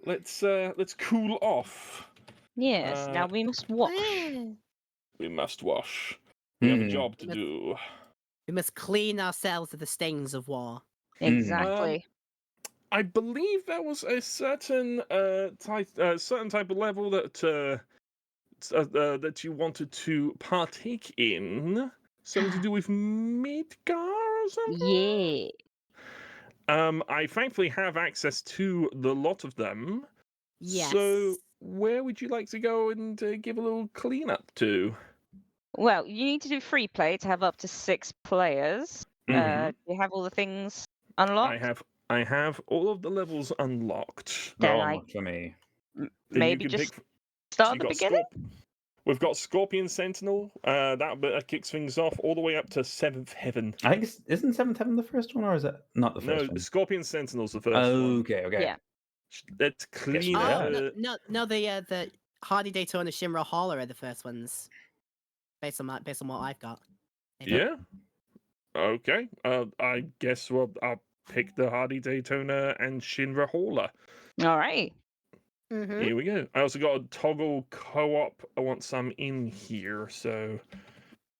let's cool off. Yes, now we must wash. We must wash. We have a job to do. We must clean ourselves of the stains of war. Exactly. I believe there was a certain type of level that that you wanted to partake in. Something to do with Midgar or something? Yeah. I thankfully have access to the lot of them. Yes. So where would you like to go and give a little cleanup to? Well, you need to do free play to have up to 6 players. Mhm. Do you have all the things unlocked? I have all of the levels unlocked. Then Not much for me. Then maybe you can just pick. start So at the beginning. We've got Scorpion Sentinel. That bit kicks things off all the way up to 7th Heaven. I think isn't 7th Heaven the first one, or is it not the first one? Scorpion Sentinel's the first one. Okay. Yeah. Let's clean up. No, the Hardy Daytona Shinra Holler are the first ones. Based on what I've got. Maybe. Yeah. Okay. I guess I'll pick the Hardy Daytona and Shinra Hauler. All right. Mm-hmm. Here we go. I also got a toggle co-op. I want some in here, so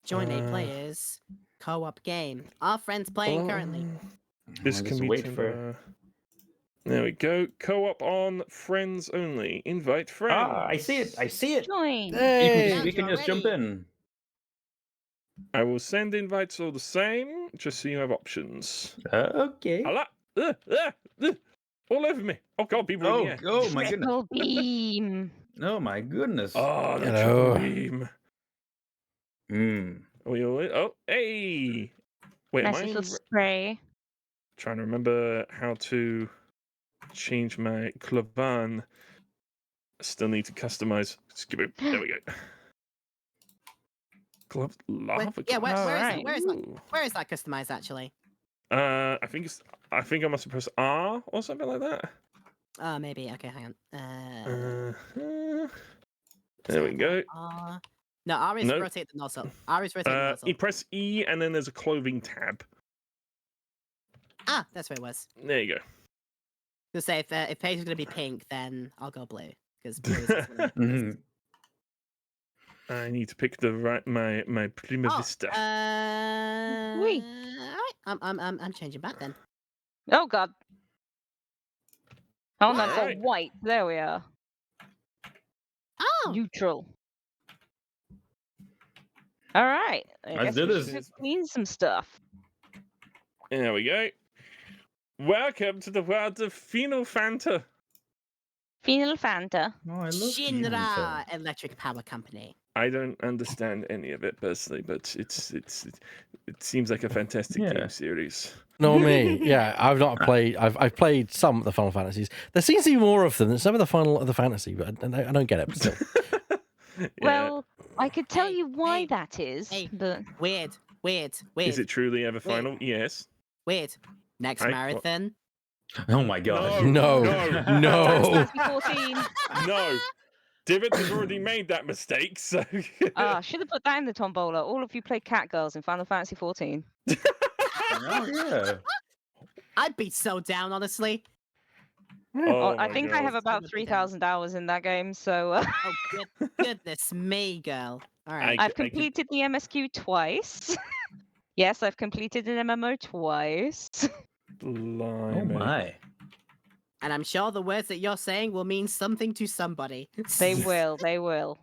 Join 8 players. Co-op game. Our friends playing currently. This I'll can just be wait for. There we go. Co-op on friends only. Invite friends. Ah, I see it. Join. Hey! We can just jump in. I will send invites all the same, just so you have options. Okay. All over me. Oh god, people in the air. Oh my goodness. Triple beam. Oh my goodness. Oh, the Hello. triple beam. Oh, hey. Wait, Nice am I little spray. trying to remember how to change my clavan? I still need to customize. Skip it. There we go. Glove lava. Yeah, where is that? Ooh. Where is that customized actually? I think I must have pressed R or something like that. Maybe. Okay, hang on. There we go. No, R is No. rotate the nozzle. R is rotate the nozzle. You press E and then there's a clothing tab. Ah, that's where it was. There you go. To say if Paige is gonna be pink, then I'll go blue because blue is just one of the I need to pick my Prima Vista. Wait. I'm changing back then. Oh god. Oh, no, I've got Alright. white. There we are. Oh. Neutral. All right. I Let's guess do we this. should clean some stuff. There we go. Welcome to the world of Final Fanta. Final Fanta. Oh, I love Shinra Electric Power Company. I don't understand any of it personally, but it seems like a fantastic game series. No, me. Yeah, I've not played. I've played some of the Final Fantasies. There seems to be more of them than some of the Final of the Fantasy, but I don't get it. But still. Yeah. Well, I could tell you why hey, that is, hey. but Weird. Is it truly ever final? Yes. Weird. Next marathon. Oh my god. No. Final Fantasy 14. No. Divot has already made that mistake, so. I should have put that in the tombola. All of you play Catgirls in Final Fantasy 14. Oh yeah. I'd be so down, honestly. Oh, I my think God. I have about 3,000 hours in that game, so Oh, goodness me, girl. All right. I've completed the MSQ twice. Yes, I've completed an MMO twice. Blimey. Oh my. And I'm sure the words that you're saying will mean something to somebody. They will. They will.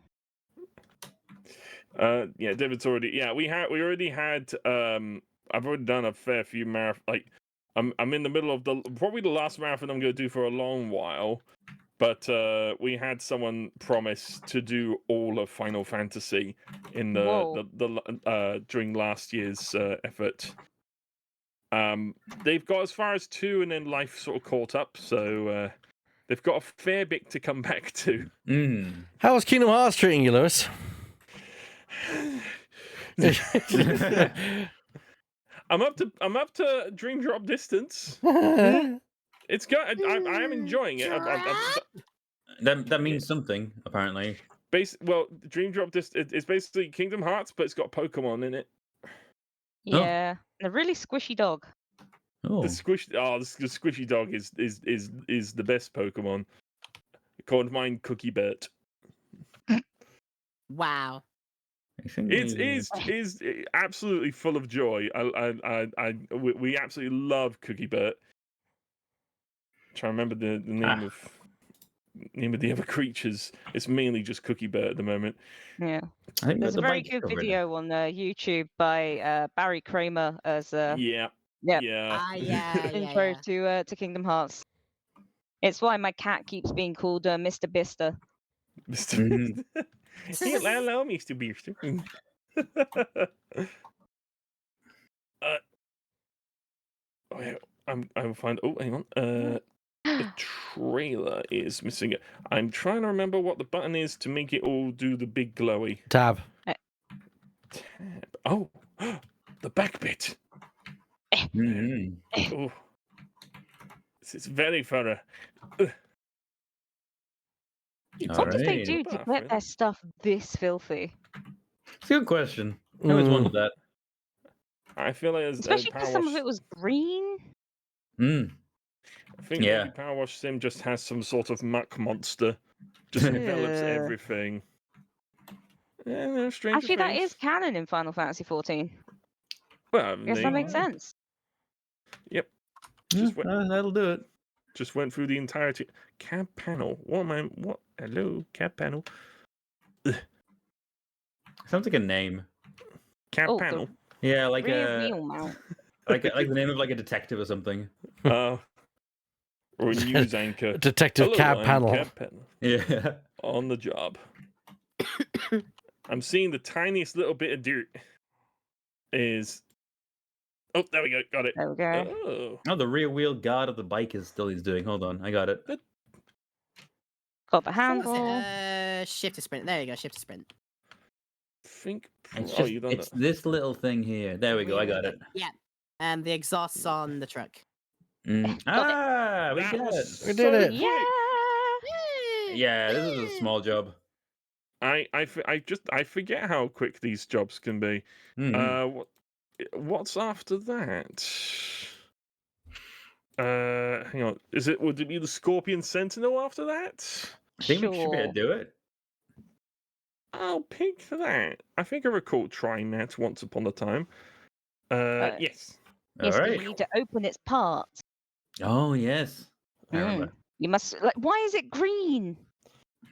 Yeah, David's already. Yeah, we already had. I've already done a fair few marathon. Like, I'm in the middle of probably the last marathon I'm going to do for a long while. But we had someone promise to do all of Final Fantasy in during last year's effort. They've got as far as 2, and then life sort of caught up. So they've got a fair bit to come back to. How's Kingdom Hearts treating you, Lewis? I'm up to Dream Drop Distance. It's good. I am enjoying it. That means something, apparently. Well, Dream Drop Distance is basically Kingdom Hearts, but it's got Pokemon in it. Yeah, a really squishy dog. Oh. The squishy dog is the best Pokemon. called mine Cookie Bert. Wow. I think It we- is absolutely full of joy. We absolutely love Cookie Bert. Trying to remember the name of the other creatures. It's mainly just Cookie Bert at the moment. Yeah. I think There's the a very bike good covered. video on YouTube by Barry Kramer as Yeah. Yep. Yeah. Yeah. intro to Kingdom Hearts. It's why my cat keeps being called Mr. Bister. Mr. Hello, Mr. Beaster. I will find. Oh, hang on. The trailer is missing it. I'm trying to remember what the button is to make it all do the big glowy Tab. tab. Oh, the back bit. Mhm. Oh, this is very thorough. What did they Alright. do to get their stuff this filthy? It's a good question. I always wondered that. I feel like as Especially because some of PowerWash, it was green. Mm. I think Yeah. maybe PowerWash Sim just has some sort of muck monster, just envelops Ugh. everything. Yeah, no, Stranger Actually, that Things. is canon in Final Fantasy 14. Well, Guess that makes sense. Yep. Yeah, Just went, that'll do it. just went through the entirety. Cab panel. What am I? What? Hello, cab panel. Sounds like a name. Cab Oh, panel. Yeah, like rear a wheel mount. like the name of like a detective or something. Or a news anchor. Detective Hello, Cab I'm Panel. Cab panel. Yeah. On the job. I'm seeing the tiniest little bit of dirt. Is. Oh, there we go. Got it. There we go. Oh. Oh, the rear wheel guard of the bike is still he's doing. Hold on, I got it. Got the What was handle. it? Shift to sprint. There you go. Shift to sprint. Think. It's Oh, just you done it's that. this little thing here. There we go. I got it. Yeah. And the exhaust's on the truck. Mm. Got it. Ah, we That got was it. We did it. Yeah. Yeah, this is a small job. I forget how quick these jobs can be. Mhm. What's after that? Hang on. Would it be the Scorpion Sentinel after that? I think we should be able Sure. to do it. I'll pick that. I think I recall trying that once upon a time. Yes. All Yes, but right. you need to open its parts. Oh yes, I remember. You must like. Why is it green? Is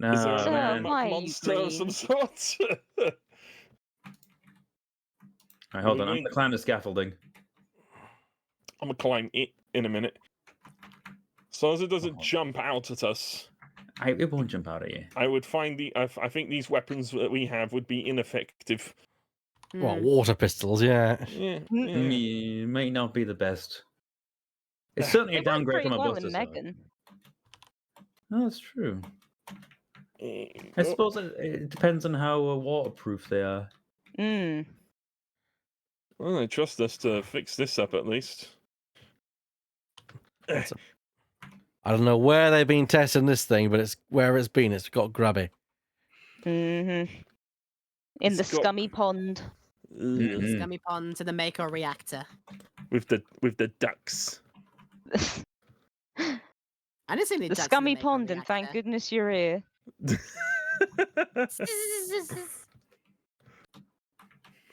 there No, Sir, a man. muck why are you monster of some green? sort? All right, hold We're on. I'm going- gonna climb the scaffolding. I'm gonna climb it in a minute. So long as it doesn't Oh. jump out at us. It won't jump out at you. I would find I think these weapons that we have would be ineffective. Well, Hmm. water pistols, yeah. Yeah. It may not be the best. It's certainly a It worked downgrade pretty from a well Buster in Sword. Megan. No, that's true. I I suppose it depends on how waterproof they are. Well, I trust us to fix this up at least. That's I don't know where they've been testing this thing, but it's where it's been. It's got grubby. In It's the got- scummy pond. Mhm. Scummy pond to the Mako reactor. With the ducks. I didn't see any The ducks in scummy Mako pond, and thank reactor. goodness you're here.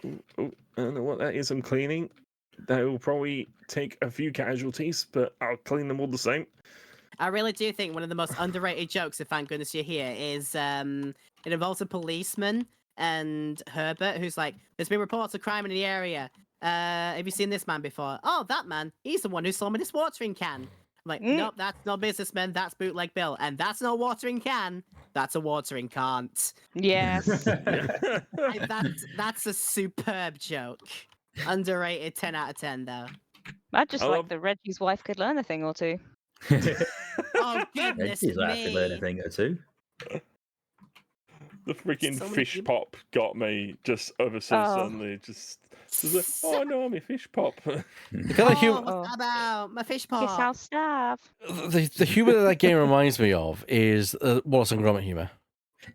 Oh, I don't know what that is I'm cleaning. That will probably take a few casualties, but I'll clean them all the same. I really do think one of the most underrated jokes of Thank Goodness You're Here is it involves a policeman and Herbert, who's like, there's been reports of crime in the area. Have you seen this man before? Oh, that man. He's the one who sold me this watering can. I'm like, nope, that's not businessman. That's Bootleg Bill. And that's not a watering can. That's a watering can't. Yes. That's a superb joke. Underrated 10 out of 10, though. I just I like love- that Reggie's wife could learn a thing or two. Oh, goodness She's laughing me. learn a thing or two. The freaking So many fish people- pop got me just ever so Oh. suddenly. Just like, oh no, I'm a fish pop. The kind of Oh, humor, what's that about? My fish Kiss pop. our staff. the humor that game reminds me of is Wallace and Gromit humor.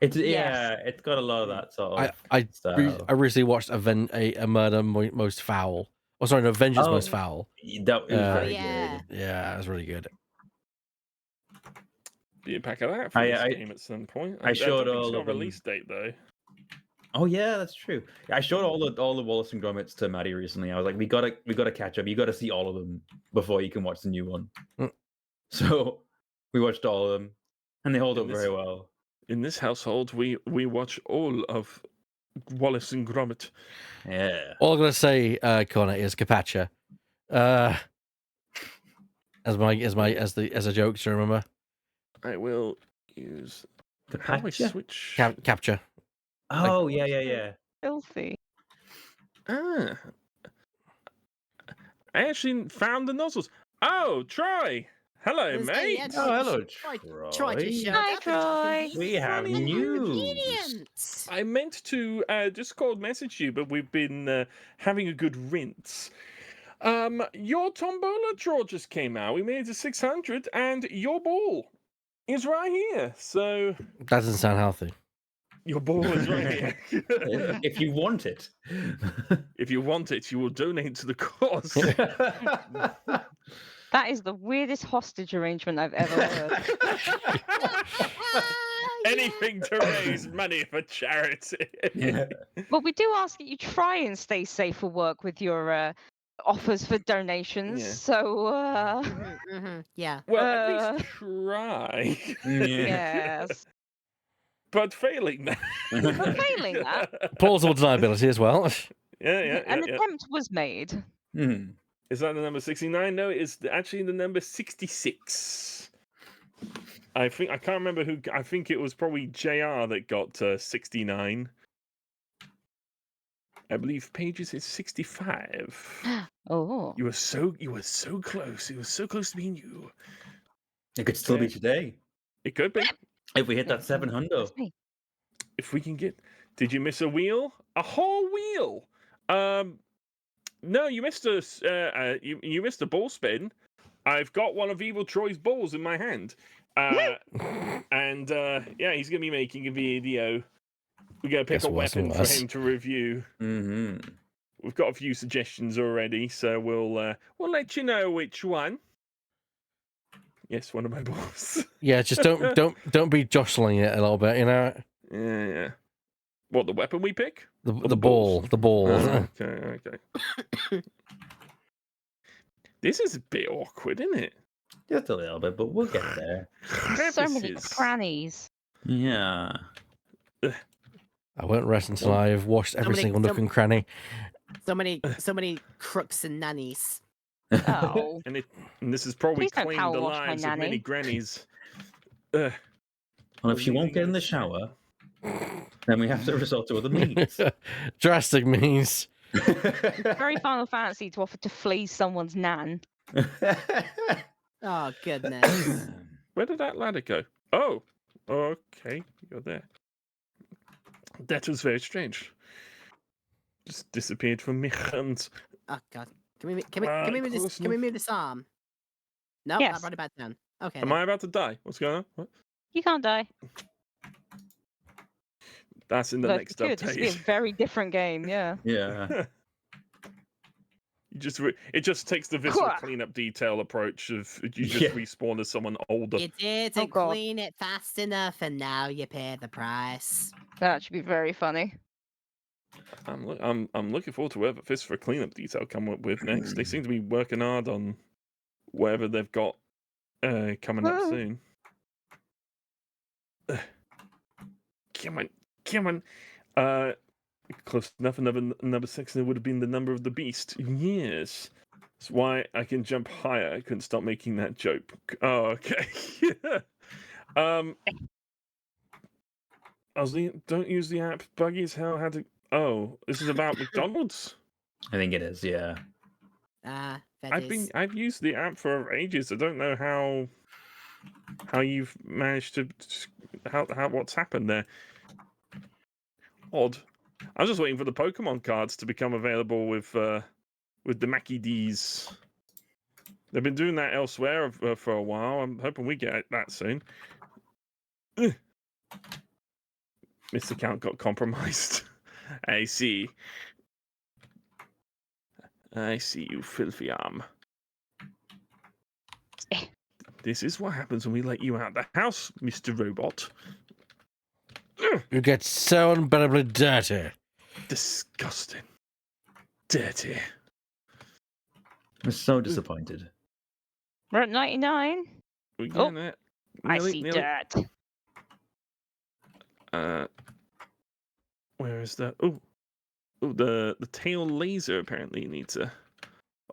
It's Yes. yeah, it's got a lot of that sort of. I style. recently watched a Murder Most Foul. Oh, sorry, no, Vengeance Oh. Most Foul. That was Oh, very yeah. good. Yeah, it was really good. be a pack of that for this game at some point. I showed don't think all it's got of a them. release date though. Oh yeah, that's true. I showed all the Wallace and Gromits to Maddie recently. I was like, we gotta catch up. You gotta see all of them before you can watch the new one. So we watched all of them, and they hold up very well. In this household, we watch all of Wallace and Gromit. Yeah. All I'm gonna say, Connor, is Capacha. As a joke to remember. I will use Capacha? switch. Capture. Oh yeah. Filthy. Ah, I actually found the nozzles. Oh, Troy. Hello, mate. Yeah, Oh, hello, Troy just showed Hi, up. Troy. We have Funny news. Convenient. I meant to just call message you, but we've been having a good rinse. Your tombola draw just came out. We made it to 600, and your ball is right here. So That doesn't sound healthy. your ball is right here. If you want it. If you want it, you will donate to the cause. That is the weirdest hostage arrangement I've ever heard. Anything to raise money for charity. Yeah. Well, we do ask that you try and stay safe for work with your offers for donations. Yeah. So, Yeah. Well, at least try. yes. But failing that. But failing that, Plausible deniability as well. Yeah. an attempt was made. Mhm. Is that the number 69? No, it's actually the number 66. I can't remember who. I think it was probably JR that got 69. I believe Paige's is 65. Oh. You were so close. It was so close to being you. It could still be today. It could be. If we hit that 700. That's me. If we can get. Did you miss a wheel? A whole wheel. No, you missed you missed a ball spin. I've got one of Evil Troy's balls in my hand. And yeah, he's gonna be making a video. We're gonna pick Guess a worse weapon and for worse. him to review. Mm-hmm. We've got a few suggestions already, so we'll let you know which one. Yes, one of my balls. Yeah, just don't be jostling it a little bit, you know. Yeah. What, the weapon we pick? The balls? ball. Oh, okay. This is a bit awkward, isn't it? Just a little bit, but we'll get there. So many Crevices. crannies. Yeah. I won't rest until I've washed every single nook and cranny. So many crooks and nannies. Oh. And this is probably Please don't claimed power the wash my lives of many nanny. grannies. Well, if she won't get in the shower, then we have to resort to other means. Drastic means. Very Final Fantasy to offer to fleece someone's nan. Oh goodness. Where did that ladder go? Oh, okay, you're there. That was very strange. Just disappeared from my hands. Oh god. Can we move this arm? No, Yes. I brought it back down. Okay. Am then. I about to die? What's going on? What? You can't die. That's in the But next it's good. It's a update. very different game. Yeah. Yeah. It just takes the visceral cleanup detail approach of you just respawn as someone older. You didn't clean it fast enough, and now you pay the price. That should be very funny. I'm looking forward to whatever Fist for cleanup detail come up with next. They seem to be working hard on whatever they've got coming up soon. Come on. Close enough. Number 6 would have been the number of the beast. Yes. That's why I can jump higher. I couldn't stop making that joke. Oh, okay. Don't use the app. Buggy as hell. Had to. Oh, this is about McDonald's. I think it is. Yeah. I've used the app for ages. I don't know how you've managed to how what's happened there. Odd. I was just waiting for the Pokemon cards to become available with the Mackie D's. They've been doing that elsewhere for a while. I'm hoping we get that soon. This account got compromised. I see. I see, you filthy arm. This is what happens when we let you out the house, Mr. Robot. You get so unbearably dirty. Disgusting. Dirty. I'm so disappointed. We're at 99. We Oh, getting it. I see dirt. Where is that? Oh, the tail laser apparently needs a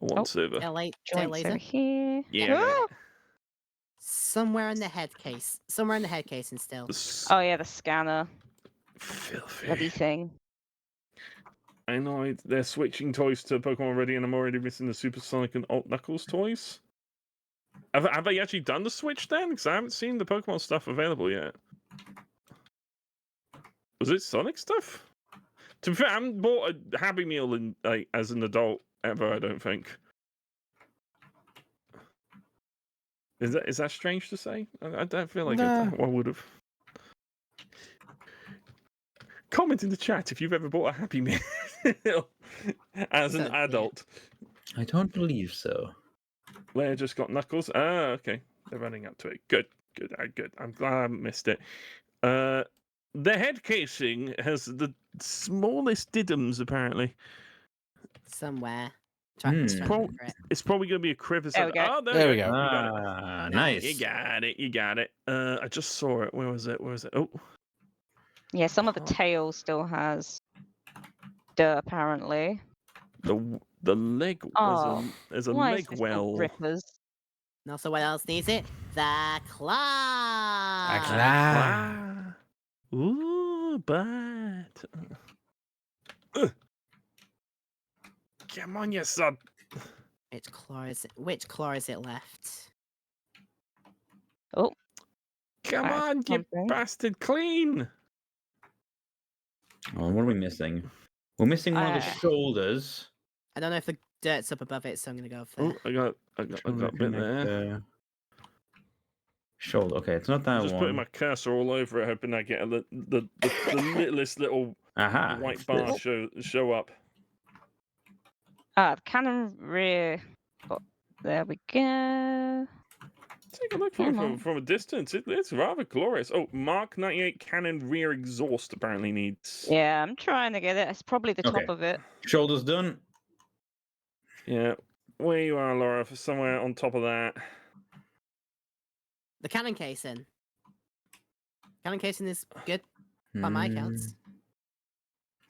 once over. Tail Joints laser. over here. Yeah. Oh! Somewhere in the head case. Somewhere in the head casing still. Oh yeah, the scanner. Filthy. Bloody thing. I know they're switching toys to Pokemon already, and I'm already missing the Supersonic and Alt Knuckles toys. Have they actually done the switch then? Because I haven't seen the Pokemon stuff available yet. Was it Sonic stuff? To be fair, I haven't bought a Happy Meal in, as an adult ever, I don't think. Is that strange to say? I don't feel like I would have. Comment in the chat if you've ever bought a Happy Meal as an adult. I don't believe so. Leia just got Knuckles. Ah, okay. They're running up to it. Good. I'm glad I haven't missed it. The head casing has the smallest diddums, apparently. Somewhere. It's probably going to be a crevice. There we go. Oh, There we go. Ah, nice. You got it. I just saw it. Where was it? Oh. Yeah, some of the tail still has dirt apparently. The leg. There's a Why leg is this well. all rippers? And also, what else needs it? The claw. Ah. Ooh, but. Come on, you son. Which claw is it left? Oh. Come on, you something. bastard! Clean. Oh, what are we missing? We're missing one of the shoulders. I don't know if the dirt's up above it, so I'm gonna go for. Oh, I got a bit there. Shoulder. Okay, it's not that I'm just one. putting my cursor all over it, hoping I get the littlest little white bar show up. The cannon rear. Oh, there we go. Take a look from a distance. It's rather glorious. Oh, Mark 98 cannon rear exhaust apparently needs. Yeah, I'm trying to get it. It's probably the top of it. Shoulders done. Yeah, where you are, Laura, for somewhere on top of that. The cannon casing. Cannon casing is good by my counts.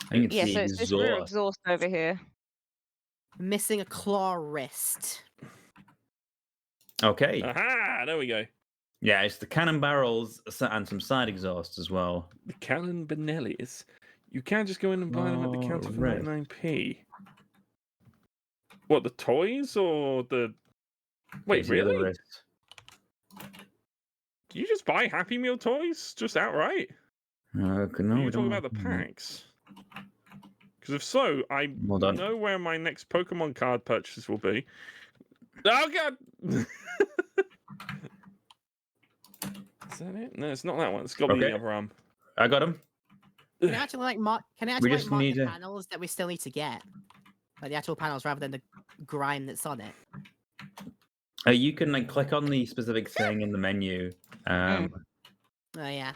I think it's Yeah, the so it's this rear exhaust over here. Missing a claw wrist. Okay. Aha! There we go. Yeah, it's the cannon barrels and some side exhausts as well. The cannon Benellis. You can't just go in and buy them at the counter for 99p. What, the toys or the? Wait, really? Do you just buy Happy Meal toys just outright? No, You're talking about the packs. Because if so, I know where my next Pokemon card purchase will be. Oh god! Is that it? No, it's not that one. It's got to be the other arm. I got him. Can I actually mark the panels that we still need to get? Like the actual panels rather than the grime that's on it. You can click on the specific thing in the menu. Oh yeah.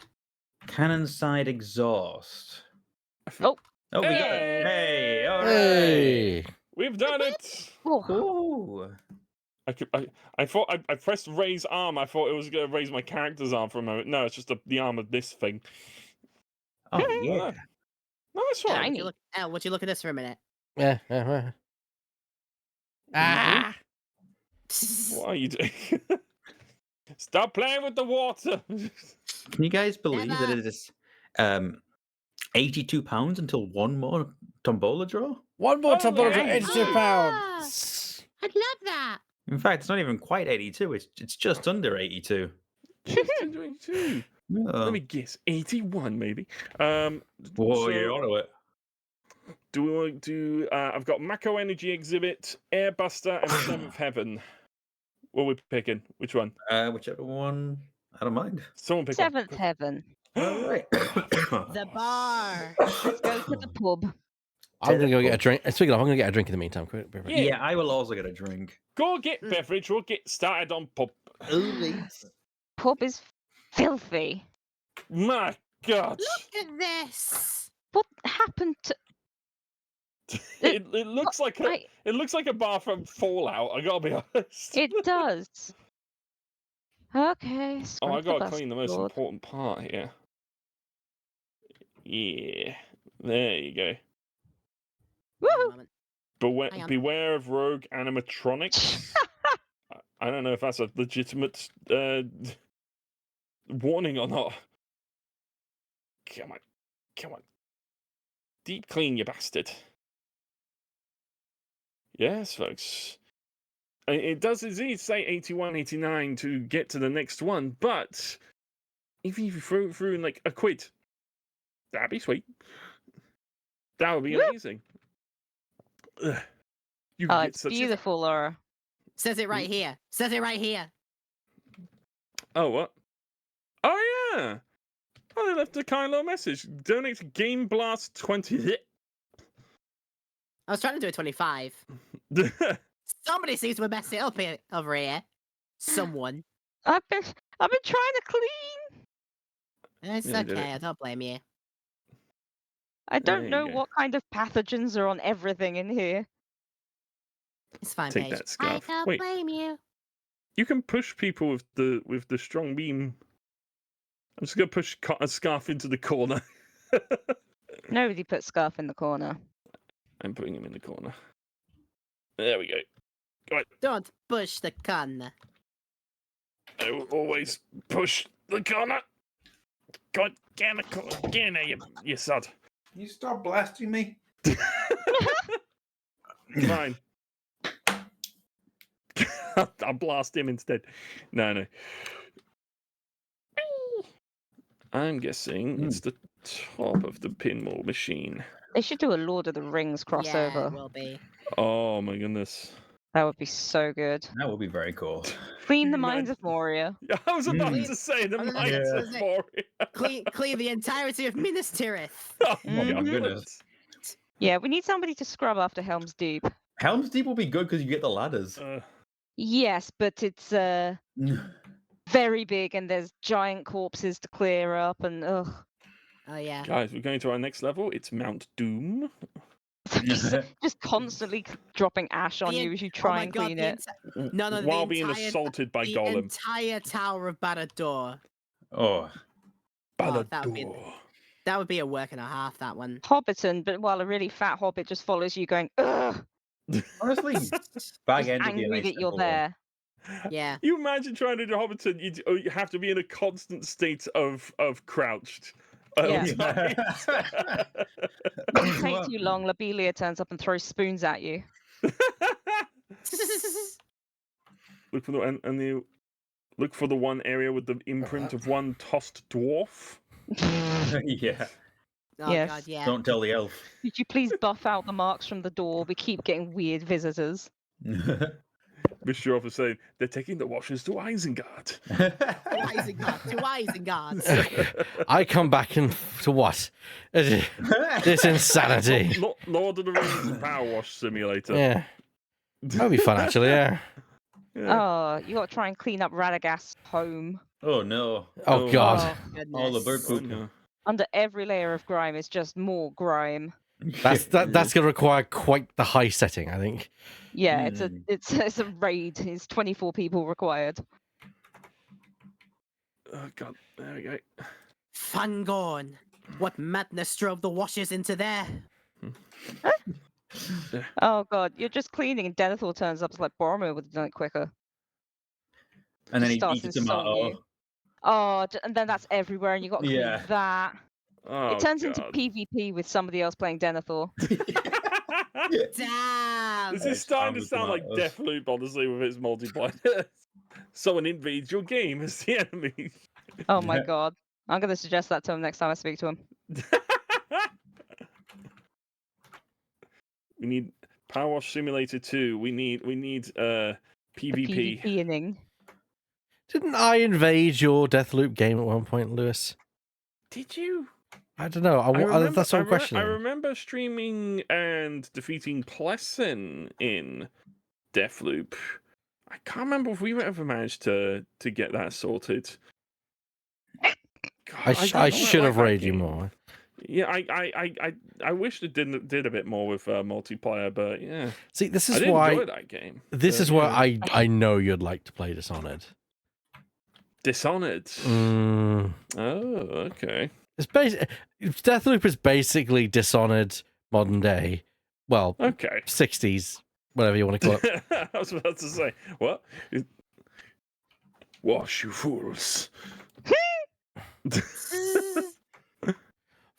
Cannon side exhaust. Oh. Oh, we got it. Hey! All right. Hey! We've done it! Ooh. I thought I pressed raise arm. I thought it was going to raise my character's arm for a moment. No, it's just the arm of this thing. Oh, yeah. Nice one. Would you look at this for a minute? Yeah. Ah! What are you doing? Stop playing with the water. Can you guys believe that it is £82 until one more tombola draw? One more tombola draw, £82. I'd love that. In fact, it's not even quite 82. It's just under 82. Just under 82. Let me guess, 81 maybe. Whoa, you're onto it. Do we want to do? I've got Mako Energy Exhibit, Airbuster, and Seventh Heaven. What are we picking? Which one? Whichever one. I don't mind. Someone pick Seventh Heaven. All right. The bar. Let's go to the pub. I'm gonna go get a drink. Speaking of, I'm gonna get a drink in the meantime. Yeah, I will also get a drink. Go get beverage. We'll get started on pub. Pub is filthy. My God. Look at this. What happened to? It looks like a bar from Fallout. I gotta be honest. It does. Okay. Oh, I scrub the gotta clean the most baseboard. important part here. Yeah, there you go. Woo! Hang on. Beware of rogue animatronics. I don't know if that's a legitimate warning or not. Come on. Deep clean, you bastard. Yes, folks. It does indeed say 81, 89 to get to the next one, but if you throw in like a quid, that'd be sweet. That would be amazing. Ugh. You Oh, get it's such beautiful, Laura. Says it right here. Says it right here. Oh, what? Oh, yeah. Oh, they left a kind little message. Donate to GameBlast25. I was trying to do a 25. Somebody seems to have messed it up over here. Someone. I've been trying to clean. It's Yeah, you did okay. it. I don't blame you. I There don't you know go. what kind of pathogens are on everything in here. It's fine, Take Paige. that, Scarf. I don't Wait. blame you. You can push people with the strong beam. I'm just gonna push a Scarf into the corner. Nobody put Scarf in the corner. I'm putting him in the corner. There we go. Don't push the corner. I will always push the corner. God, get in the corner. Get in there, you sod. Can you stop blasting me? Fine. I'll blast him instead. No. I'm guessing it's the top of the pinball machine. They should do a Lord of the Rings Yeah, crossover. it will be. Oh my goodness. That would be so good. That would be very cool. Clean the You minds imagine- of Moria. Yeah, I was about Mm. to say the I was gonna minds say- of Moria. Clean the entirety of Minas Tirith. Oh my Mhm. goodness. Yeah, we need somebody to scrub after Helm's Deep. Helm's Deep will be good because you get the ladders. Yes, but it's very big and there's giant corpses to clear up and ugh. Oh yeah. Guys, we're going to our next level. It's Mount Doom. just constantly dropping ash on The you as you Oh try my and God, clean the it. No, the While being entire- assaulted by the Gollum. entire Tower of Barad-dûr. Oh, Oh, that would be- Balador. That would be a work and a half, that one. Hobbiton, but while a really fat hobbit just follows you going, ugh, honestly, bag just end would be a angry nice that you're simple one. there. Yeah. You imagine trying to do Hobbiton, you have to be in a constant state of crouched. at all Yeah. times. Doesn't take too long, Lobelia turns up and throws spoons at you. Look for look for the one area with the imprint of one tossed dwarf. Yeah. Oh Yes. God, yeah. Don't tell the elf. Could you please buff out the marks from the door? We keep getting weird visitors. Mr. Officer saying they're taking the washers to Isengard. To Isengard. I come back and to what? This insanity. Lord of the Rings PowerWash Simulator. Yeah, that'd be fun actually. Yeah. Yeah. Oh, you got to try and clean up Radagast's home. Oh no. Oh Oh. God. Goodness. All the bird Oh, poop. no. Under every layer of grime is just more grime. That's gonna require quite the high setting, I think. Yeah, Mm. it's a raid. It's 24 people required. Oh God, there we go. Fangorn. What madness drove the washers into there? Oh god, you're just cleaning and Denethor turns up. It's like Boromir would have done it quicker. And then he starts eats a insulting tomato. you. Oh, and then that's everywhere, and you got to clean Yeah. that. Oh, It turns into God. PvP with somebody else playing Denethor. Damn. This Nice is starting to farm sound like tomatoes. Deathloop, honestly, with its multiplayer. Someone invades your game as the enemy. Oh my Yeah. god, I'm gonna suggest that to him next time I speak to him. We need PowerWash Simulator 2. We need The PvP. PvP-ing. Didn't I invade your Deathloop game at one point, Lewis? Did you? I don't know. That's what I'm questioning. I remember streaming and defeating Plessen in Deathloop. I can't remember if we ever managed to get that sorted. God, I should have rated you more. Yeah, I wish it did a bit more with multiplayer, but yeah. See, this is I did why enjoy that game. This is why I know you'd like to play Dishonored. Dishonored. Mm. Oh, okay. Deathloop is basically Dishonored modern day. Well, Okay. 60s, whatever you want to call it. I was about to say, what? Wash, you fools.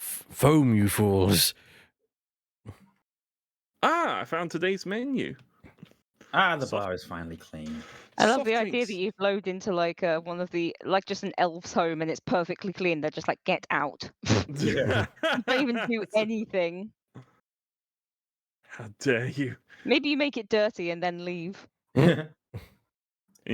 Foam, you fools. I found today's menu. The bar is finally clean. I love Soft the idea drinks. that you've loaded into like one of the just an elf's home and it's perfectly clean. They're just like, get out. Yeah. You don't even do anything. How dare you? Maybe you make it dirty and then leave. And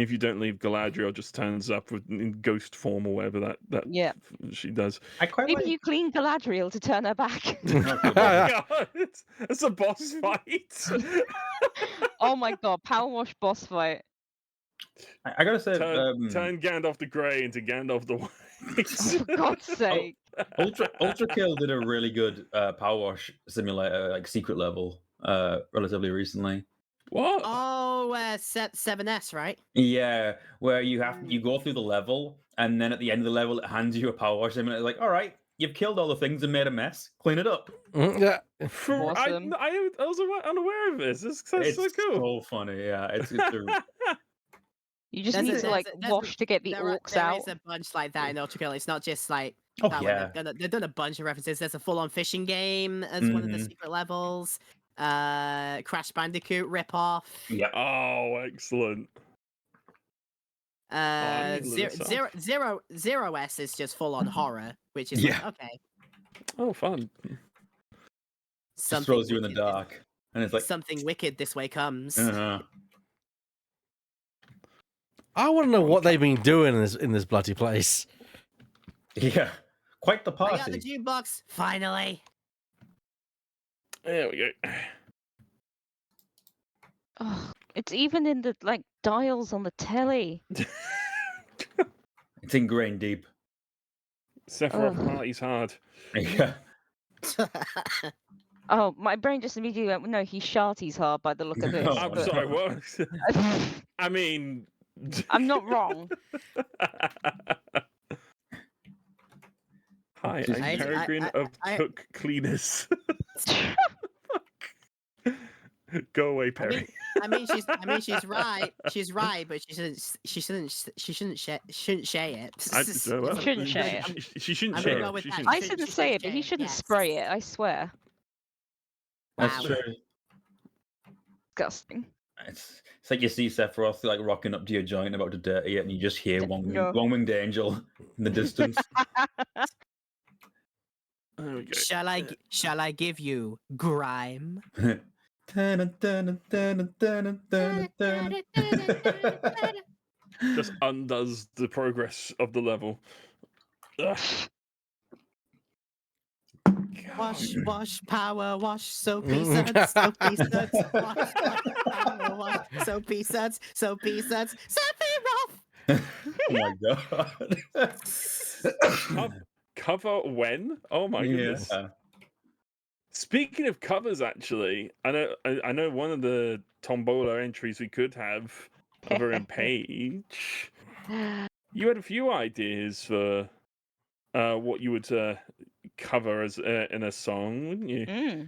if you don't leave, Galadriel just turns up in ghost form or whatever that Yeah. she does. I quite Maybe like. you clean Galadriel to turn her back. Oh God, it's a boss fight. Oh my god, PowerWash boss fight. I gotta say, turn Gandalf the Grey into Gandalf the White. For God's sake. Ultra Kill did a really good Power Wash Simulator, like secret level, relatively recently. What? Oh, 7S, right? Yeah, where you go through the level, and then at the end of the level, it hands you a Power Wash Simulator. Like, all right, you've killed all the things and made a mess. Clean it up. Yeah. Awesome. I was unaware of this. It's so cool. So funny. Yeah, it's You just There's need a- to like there's a- wash to get the orcs there out. is a bunch like that in Ultra Kill. It's not just like Oh, that yeah. one. They've done a bunch of references. There's a full-on fishing game as one of the Mhm. secret levels. Crash Bandicoot ripoff. yeah. Oh, excellent. I need to look this up. Zero S is just full-on horror, which is Yeah. like, okay. Oh, fun. Just throws you in the wicked- dark, and it's like, something wicked this way comes. I want to know what they've been doing in this bloody place. yeah, quite the I got party. the jukebox finally. There we go. Oh, it's even in the like dials on the telly. It's ingrained deep. Sephiroth Ugh. parties hard. Yeah. Oh, my brain just immediately went, no, he sharties hard by the look of this. Oh, I'm no. sorry, what? I mean... I'm not wrong. Hi, Just- I'm Peregrine of Cook Cleaners. Go away, Perry. I mean, she's right. She's right, but she shouldn't share it. Shouldn't share it. She shouldn't I'm share gonna go it. with She that. shouldn't. I She shouldn't shouldn't say it, but share he it, shouldn't yes. spray it, I swear. That's Wow. true. Disgusting. It's like you see Sephiroth like rocking up to your joint about to dirty it, and you just hear No. one winged angel in the distance. There we go. Shall I give you grime? Just undoes the progress of the level. Ugh. Wash, power, wash, soapy suds, soapy suds, wash, power, wash, soapy suds, Sephiroth! Oh my god. Cover when? Oh my goodness. Yeah. Speaking of covers, actually, I know one of the Tombola entries we could have covering Paige. You had a few ideas for what you would cover as in a song, wouldn't you? Mm.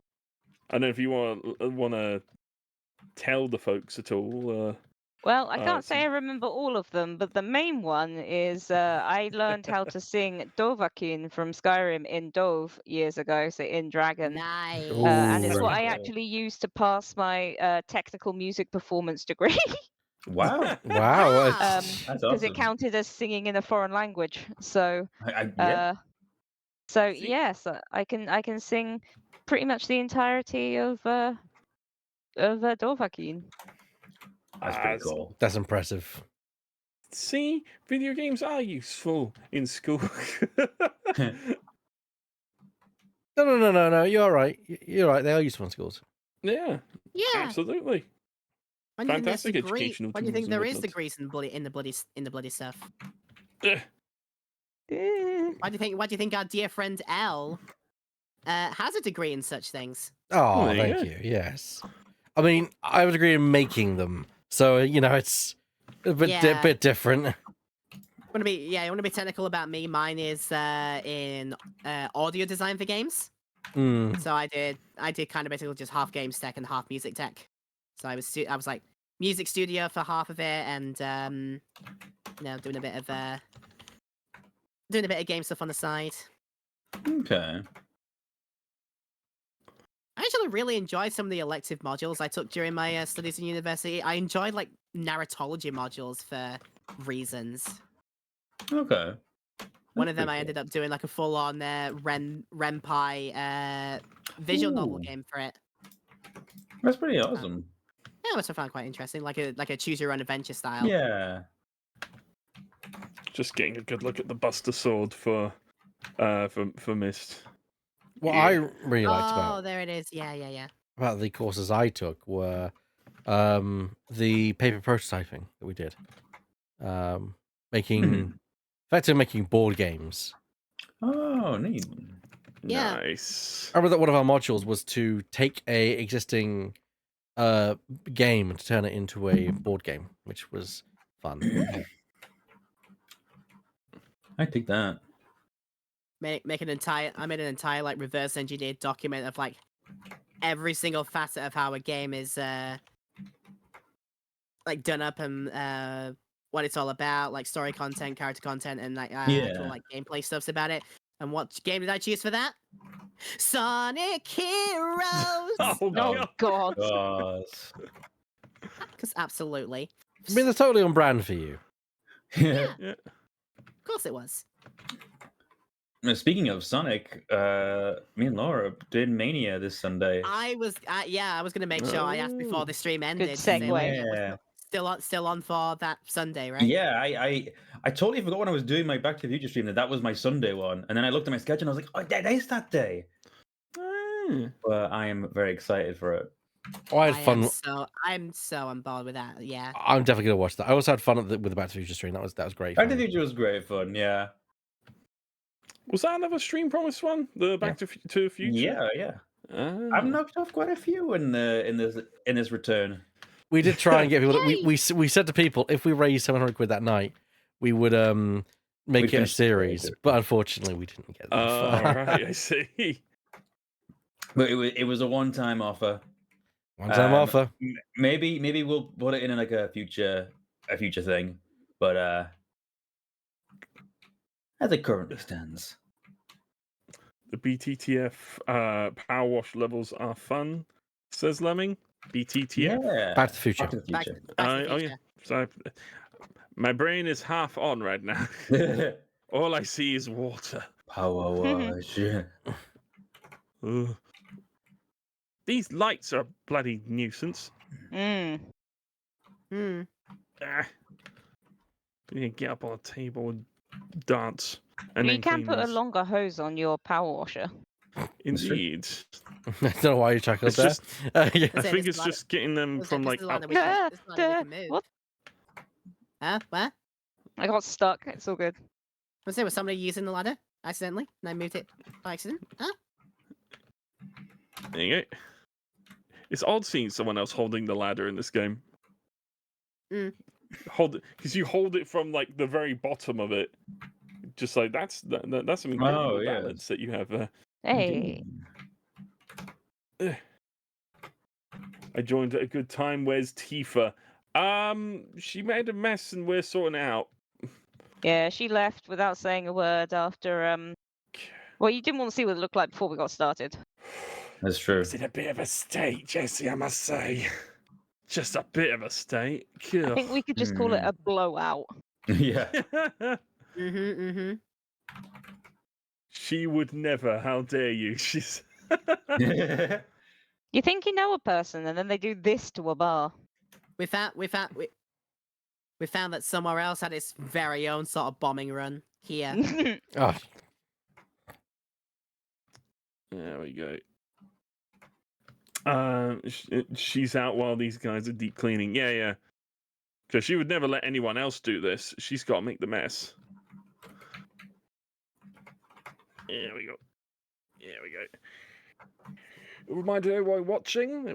I don't know if you want to tell the folks at all. Well, I can't say so- I remember all of them, but the main one is I learned how to sing Dovahkiin from Skyrim in Dove years ago, so in Dragon. Nice. And it's Ooh. what I Cool. actually used to pass my technical music performance degree Wow. Wow. Wow. That's because awesome. it counted as singing in a foreign language. So, Yeah. See- yes, I can sing pretty much the entirety of Dovahkiin. That's pretty cool. That's impressive. See, video games are useful in school. No. You're right. You're right. They are useful in schools. Yeah, Yeah. absolutely. Why do you think there's Fantastic degree- educational Why do you tools think and there is whatnot. degrees in the bloody stuff? Ugh. Why do you think our dear friend Elle has a degree in such things? Oh, there you thank go. you. Yes. I mean, I have a degree in making them, so it's a bit Yeah. bit different. Want to be technical about me? Mine is in audio design for games. Mm. So I did kind of basically just half games tech and half music tech. So I was like music studio for half of it, and doing a bit of game stuff on the side. Okay. I actually really enjoyed some of the elective modules I took during my studies in university. I enjoyed like narratology modules for reasons. Okay. One That's of them pretty I cool. ended up doing like a full-on Renpai visual novel Ooh. game for it. That's pretty awesome. Yeah, which I found quite interesting, like a choose your own adventure style. Yeah. Just getting a good look at the Buster Sword for Mist. What Yeah. I really liked Oh, about there it is. Yeah. the courses I took were the paper prototyping that we did, effectively making board games. Oh, neat. Yeah. Nice. I remember that one of our modules was to take a existing game and to turn it into a board game, which was fun. I take that. I made an entire like reverse engineered document of like every single facet of how a game is like done up and what it's all about, like story content, character content, and like actual like gameplay stuffs about it. And what game did I choose for that? Sonic Heroes. Oh God. Because absolutely. I mean, that's totally on brand for you. Yeah. Yeah. Of course it was. Speaking of Sonic, me and Laura did Mania this Sunday. I was gonna make sure I asked before the stream ended. to segue. say, like, Yeah. still on for that Sunday, right? Yeah, I totally forgot when I was doing my Back to the Future stream that was my Sunday one, and then I looked at my schedule and I was like, oh, that is that day. But I am very excited for it. Oh, I had fun. I'm so on board with that. Yeah. I'm definitely gonna watch that. I also had fun with the Back to the Future stream. That was great. Back to fun. the Future was great fun. Yeah. Was that another stream promise one? The Back to the Future? Yeah. Ah. I've knocked off quite a few in this return. We did try and get people. We said to people, if we raised 700 quid that night, we would make We'd it a finish the series. series. But unfortunately, we didn't get that Oh, far. right, I see. But it was a one-time offer. One-time offer. Maybe we'll put it in like a future thing. But as it currently stands. The BTTF power wash levels are fun, says Lemming. BTTF. Yeah. Back to the Future. Back to the Back, Future. back to the Oh, future. yeah. So my brain is half on right now. All I see is water. Power wash. Ugh. These lights are a bloody nuisance. Mm. Ah. You can get up on a table and dance. And You then can clean put a these. longer hose on your power washer. Indeed. I don't know why you chuckled It's there. just- Yeah. I Say think this it's ladder- just getting them This from is like the line up. that we can- this is the line that we can move. What? Huh? What? I got stuck. It's all good. Was somebody using the ladder accidentally, and I moved it by accident? Huh? There you go. It's odd seeing someone else holding the ladder in this game. Hold it because you hold it from like the very bottom of it. Just like that's some incredible yeah. balance that you have there. Hey. I joined at a good time. Where's Tifa? She made a mess and we're sorting it out. Yeah, she left without saying a word after well, you didn't want to see what it looked like before we got started. That's true. It's in a bit of a state, Jesse, I must say. Just a bit of a state. I think we could just call it a blowout. Yeah. She would never. How dare you? She's. You think you know a person, and then they do this to a bar. We found that somewhere else had its very own sort of bombing run here. Oh, There we go. She's out while these guys are deep cleaning. Yeah. Because she would never let anyone else do this. She's got to make the mess. There we go. Reminder while watching,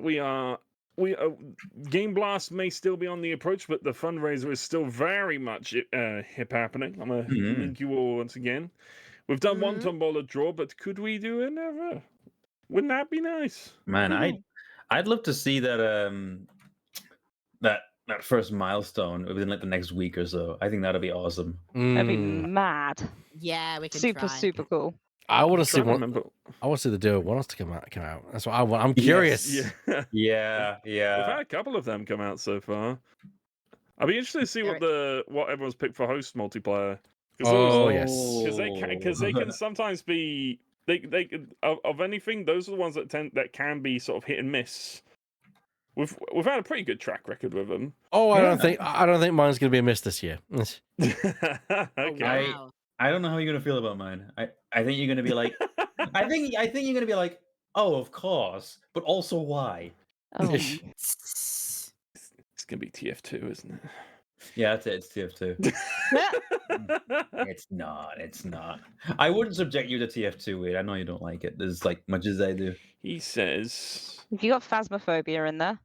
GameBlast may still be on the approach, but the fundraiser is still very much hip happening. I'm gonna link you all once again. We've done one tombola draw, but could we do another? Wouldn't that be nice? Man, I'd love to see that that first milestone within like the next week or so. I think that'd be awesome. That'd be mad. Yeah, we can Super cool. I want to see one. Remember. I want to see the Duo one to come out. That's what I want. I'm curious. Yes, yeah. We've had a couple of them come out so far. I'll be interested to see what everyone's picked for host multiplayer. Because they can sometimes be they of anything. Those are the ones that can be sort of hit and miss. We've had a pretty good track record with them. Oh, I don't think mine's gonna be a miss this year. Okay. Wow. I don't know how you're gonna feel about mine. I think you're gonna be like, I think you're gonna be like, oh, of course, but also why? Oh. It's gonna be TF2, isn't it? Yeah, that's it. It's TF2. It's not. I wouldn't subject you to TF2, Wade. I know you don't like it as like much as I do. He says. Have you got Phasmophobia in there?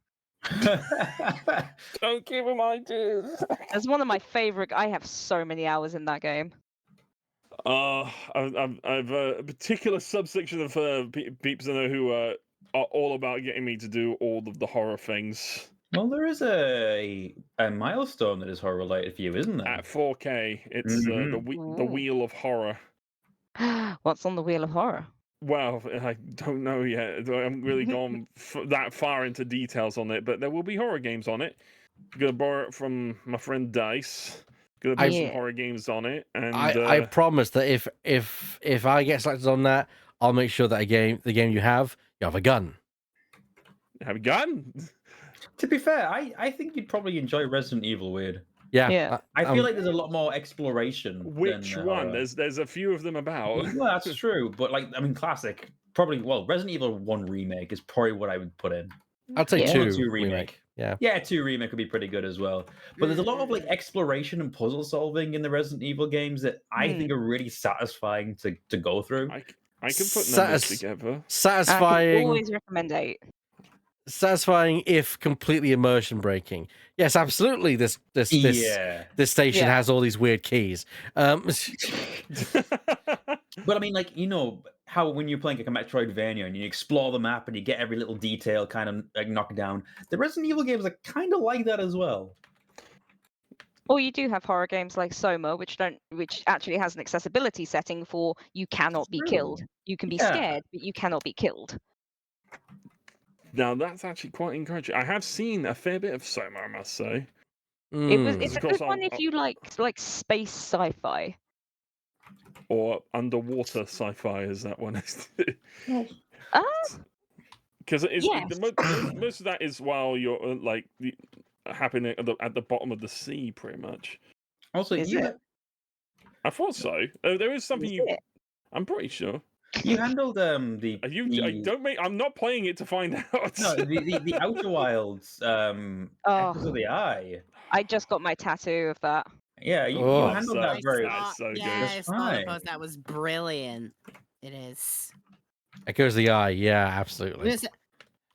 Don't give him ideas. That's one of my favorite. I have so many hours in that game. I've a particular subsection of peeps I know who are all about getting me to do all of the horror things. Well, there is a milestone that is horror related for you, isn't there? At 4K, it's the Wheel of Horror. What's on the Wheel of Horror? Well, I don't know yet. I haven't really gone that far into details on it, but there will be horror games on it. I'm gonna borrow it from my friend Dice. Gonna put some horror games on it, and I promise that if I get selected on that, I'll make sure that the game you have a gun. Have a gun. To be fair, I think you'd probably enjoy Resident Evil, Wade. Yeah. I feel like there's a lot more exploration. Which one? There's a few of them about. Well, that's true, but like classic. Probably Resident Evil 1 remake is probably what I would put in. I'd say 2 remake. Yeah, 2 remake would be pretty good as well. But there's a lot of like exploration and puzzle solving in the Resident Evil games that I think are really satisfying to go through. I can put numbers together. Satisfying. I can always recommend 8. Satisfying if completely immersion breaking. Yes, absolutely. This station has all these weird keys. But I mean, like, how when you're playing like a Metroidvania and you explore the map and you get every little detail kind of like knocked down, the Resident Evil games are kind of like that as well. Or you do have horror games like Soma, which actually has an accessibility setting for you cannot be killed. You can be scared, but you cannot be killed. Now that's actually quite encouraging. I have seen a fair bit of Soma, I must say. It's a good one if you like space sci-fi. Or underwater sci-fi, as that one is. Because most of that is while you're happening at the bottom of the sea, pretty much. Also, I thought so. There is something I'm pretty sure. You handled I'm not playing it to find out. No, the Outer Wilds Echoes of the Eye. I just got my tattoo of that. Yeah, you handled that very well. So good. That was brilliant. It is. Echoes of the Eye, yeah, absolutely.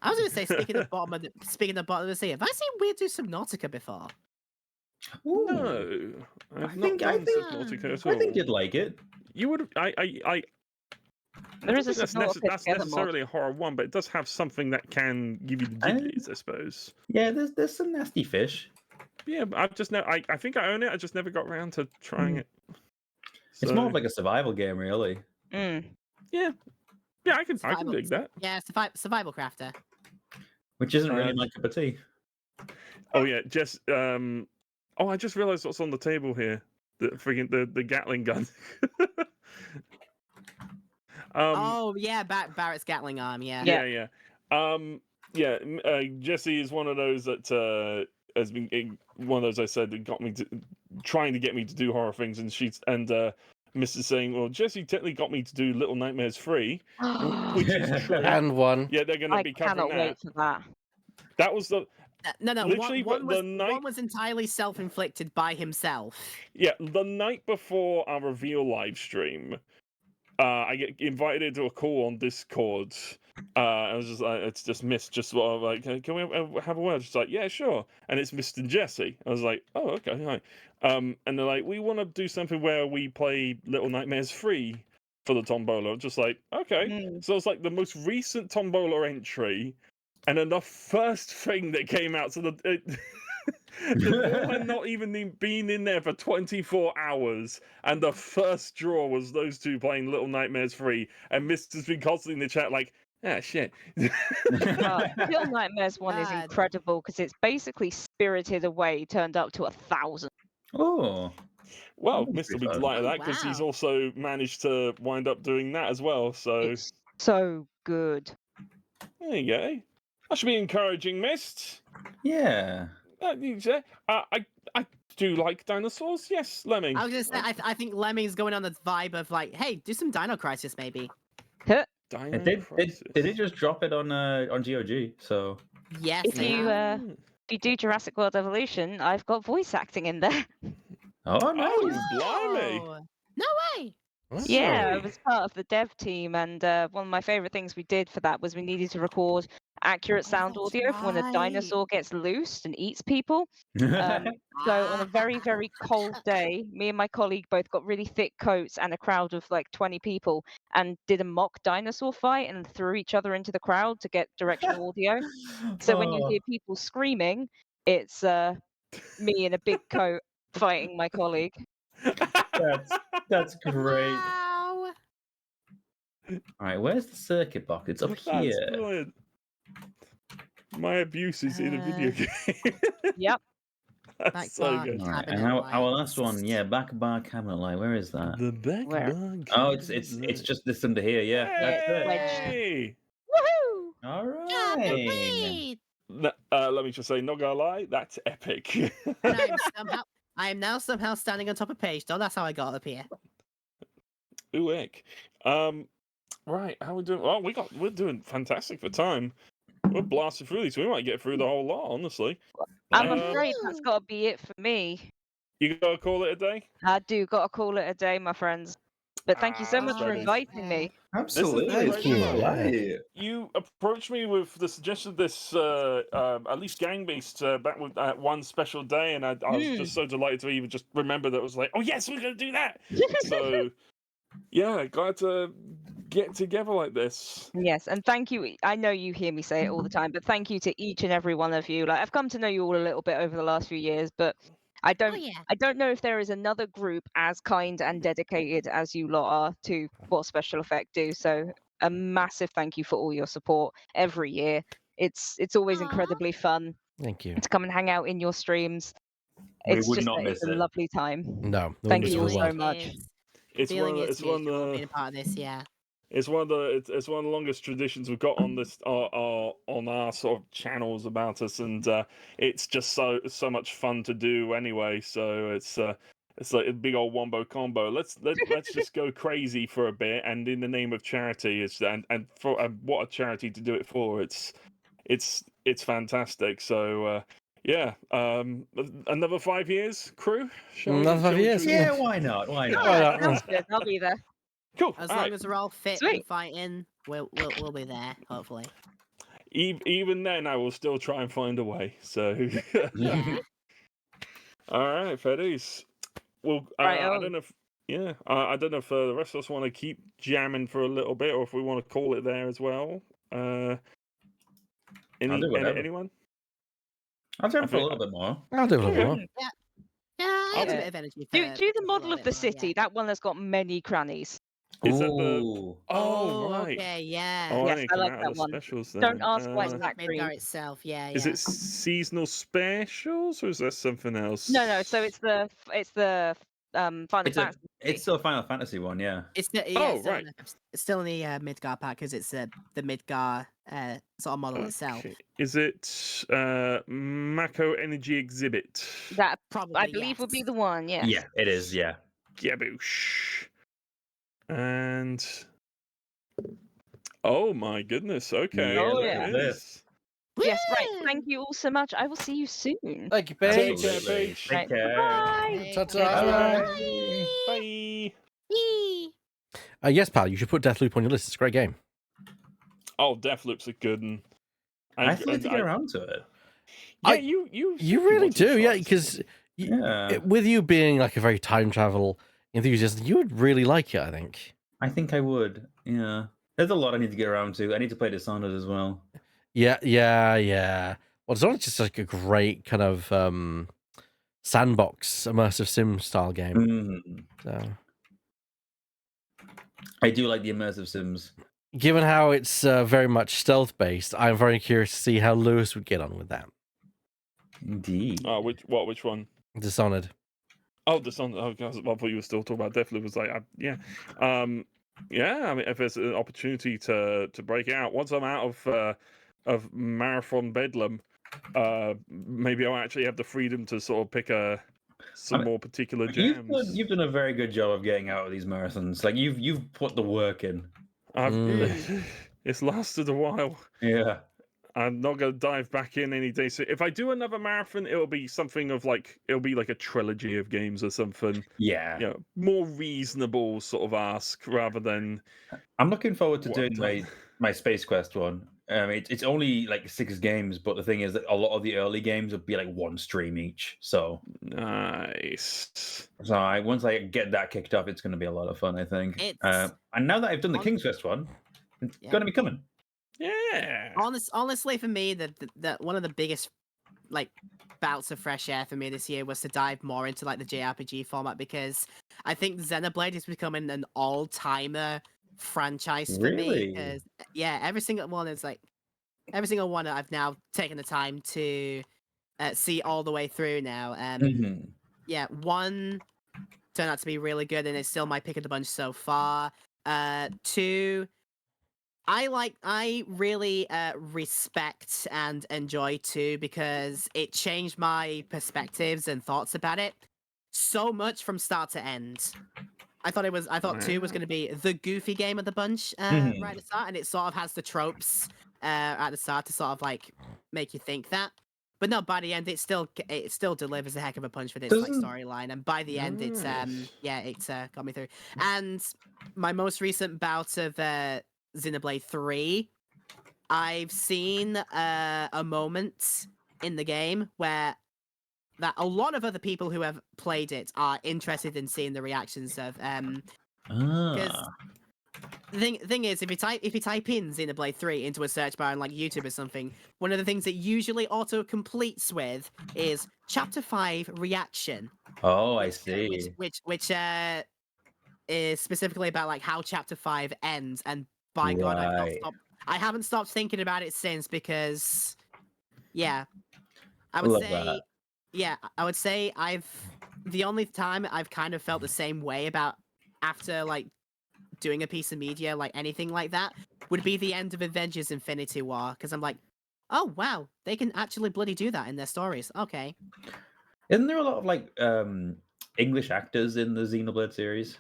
I was going to say, speaking of the bottom of the sea, have I seen Weird do Subnautica before? Ooh. No, I think you'd like it. You would. There is that's necessarily a horror one, but it does have something that can give you the jiggies, I suppose. Yeah, there's some nasty fish. Yeah, but I've just I think I own it. I just never got around to trying it. It's more of like a survival game, really. Yeah, I can dig that. Yeah, survival crafter. Which isn't really my cup of tea. Oh yeah, just I just realised what's on the table here. The Gatling gun. Barrett's Gatling arm. Yeah. Jesse is one of those that has been one of those I said that got me trying to get me to do horror things, and Mr. saying, "Well, Jesse technically got me to do Little Nightmares 3," which is true. And one. Yeah, they're going to I be covering cannot that. wait for that. That was the No, literally one the night. one was entirely self-inflicted by himself. Yeah, the night before our reveal live stream, I get invited into a call on Discord. I was just like, it's just Miss, just sort of like, can we have a word? Just like, yeah, sure. And it's Mr. Jesse. I was like, oh, okay, hi. And they're like, we want to do something where we play Little Nightmares 3 for the Tombola. Just like, okay. So it's like the most recent Tombola entry, and then the first thing that came out. So the ball had not even been in there for 24 hours, and the first draw was those two playing Little Nightmares 3, and Mister's been constantly in the chat like, ah, shit. Little Nightmares 1 is God. incredible because it's basically Spirited Away turned up to 1,000. Oh, Well, That's Mister will pretty be fun. delighted at Oh, that because he's wow. also managed to wind up doing that as well. So It's so good. there you go. I should be encouraging Mist. yeah. I do like dinosaurs. Yes, Lemming. I was gonna say, I think Lemming's going on the vibe of like, hey, do some Dino Crisis maybe. Dino They Crisis. did just drop it on GOG, so Yes, If they you have. if you do Jurassic World Evolution, I've got voice acting in there. oh nice. Oh, blimey. Oh, no way. Yeah, I So- was part of the dev team, and one of my favorite things we did for that was we needed to record accurate sound that's audio for when a right. dinosaur gets loosed and eats people. So on a very, very cold day, me and my colleague both got really thick coats and a crowd of like 20 people and did a mock dinosaur fight and threw each other into the crowd to get directional audio. So when you Oh. hear people screaming, it's me in a big coat fighting my colleague. That's great. Wow. All right, where's the circuit box? It's up That's here. brilliant. My abuse is in a video game. Yep. That's Back so bar. good. All right, and Cabinet our last one, lights. yeah, back bar cabinet light. Where is that? The back Where? bug. Oh, it's just this under here. Yeah, that's it. Hey! Woohoo! All Job right. complete. Let me just say, not gonna lie, that's epic. And I am now somehow standing on top of Paige, though. That's how I got up here. Ooh, heck. Right, how we doing? Oh, we're doing fantastic for time. We're blasting through these. We might get through the whole lot, honestly. I'm Um, afraid that's Woo! got to be it for me. You gotta call it a day. I do got to call it a day, my friends. But thank you so Ah, much for Freddy. inviting me. Absolutely. Thank It's you. been a delight. You approached me with the suggestion of this, at least GameBlast back with one special day, and I was just so delighted to even just remember that it was like, oh yes, we're gonna do that. So, yeah, glad to get together like this. Yes, and thank you. I know you hear me say it all the time, but thank you to each and every one of you. Like I've come to know you all a little bit over the last few years, but I Oh yeah. don't know if there is another group as kind and dedicated as you lot are to what Special Effect do. So a massive thank you for all your support every year. It's always Aw. incredibly fun Thank you. to come and hang out in your streams. We It's would just not it's miss a it. lovely time. No, Thank miss you it all for so work. much. It's Feeling one. is It's one. mutual being a part of this. Yeah. It's one of the longest traditions we've got on this on our sort of channels about us, and it's just so much fun to do anyway. So it's like a big old wombo combo. Let's just go crazy for a bit, and in the name of charity, and for what a charity to do it for. It's fantastic. So yeah, another 5 years, crew. Another 5 years, do Yeah, that? why not? Why Oh, not? Why yeah, not? sounds good. I'll be there. Cool. As all long right. as we're all fit Sweet. and fighting, we'll be there. Hopefully. Even then, I will still try and find a way. So, Yeah. all right, Feddies. Well, Right, I don't know if I don't know if the rest of us want to keep jamming for a little bit, or if we want to call it there as well. do whatever. Anyone? I'll jump for a Okay. little bit more. I'll do a little more. Yeah, I have a Yeah. bit of energy. Do for the just a model little of the bit more, city. yeah. That one that's got many crannies. Is that the? Ooh. Oh, right. Okay, yeah. Oh, Yes, I didn't I come like out that of the one. specials then. Don't ask why it's Model that of Midgar green. itself, yeah. Is it seasonal specials, or is that something else? No. So it's the Final Fantasy. It's still a Final Fantasy one, yeah. It's the, Oh, it's still right. it's still in the Midgar pack because it's the Midgar sort of model itself. Okay. Is it Mako Energy Exhibit? That Probably, I believe would be yes. the one. Yes. Yeah, it is, yeah. Gaboosh. And oh my goodness. Okay. Yeah, Oh, look yeah. at this. Yes, right. Woo! Thank you all so much. I will see you soon. Thank you, Take Paige. care, Absolutely. Paige. Take Right, care. bye-bye. Ta-ta. Bye. Bye. Yes, pal, you should put Deathloop on your list. It's a great game. Oh, Deathloop's a good one. I still need to get around to it. Yeah, I- you You really want to do, try yeah, it. because Yeah. with you being like a very time travel enthusiast, you would really like it, I think. I think I would. Yeah. There's a lot I need to get around to. I need to play Dishonored as well. Yeah. Well, it's not just like a great kind of sandbox immersive sim style game. Mhm. So, I do like the immersive sims. given how it's very much stealth based, I'm very curious to see how Lewis would get on with that. Indeed. Oh, which one? Dishonored. Oh, Dishonored. Oh, I thought you were still talking about Deathloop. Was like, yeah, yeah. I mean, if there's an opportunity to break out once I'm out of marathon bedlam, maybe I'll actually have the freedom to sort of pick some more particular jams. You've done a very good job of getting out of these marathons. Like you've put the work in. It's lasted a while. Yeah. I'm not going to dive back in any day. So if I do another marathon, it'll be something of it'll be like a trilogy of games or something. Yeah. You know, more reasonable sort of ask rather than. I'm looking forward to What doing I've my Space Quest one. It's only like 6 games, but the thing is that a lot of the early games would be like 1 stream each. So Nice. once I get that kicked off, it's going to be a lot of fun, I think. It's And now that I've done the King's Quest one, it's going to be coming. Yeah. honestly for me, the one of the biggest like bouts of fresh air for me this year was to dive more into like the JRPG format, because I think Xenoblade is becoming an all-timer franchise for me. Really? 'Cause, yeah, every single one I've now taken the time to see all the way through now. Mhm. Yeah, 1 turned out to be really good, and it's still my pick of the bunch so far. 2, I really respect and enjoy 2 because it changed my perspectives and thoughts about it so much from start to end. I thought 2 was going to be the goofy game of the bunch right at the start, and it sort of has the tropes at the start to sort of like make you think that. But no, by the end, it still delivers a heck of a punch for this like storyline, and by the end, it's got me through. And my most recent bout of Xenoblade 3, I've seen a moment in the game where that a lot of other people who have played it are interested in seeing the reactions of because the thing is, if you type in Xenoblade 3 into a search bar on like YouTube or something, one of the things it usually auto completes with is Chapter 5 reaction. Oh, I see. Which is specifically about like how Chapter 5 ends, and by God, I haven't stopped thinking about it since, because yeah, I would say the only time I've kind of felt the same way about after like doing a piece of media like anything like that would be the end of Avengers Infinity War, because I'm like, oh wow, they can actually bloody do that in their stories. Okay. Isn't there a lot of like English actors in the Xenoblade series?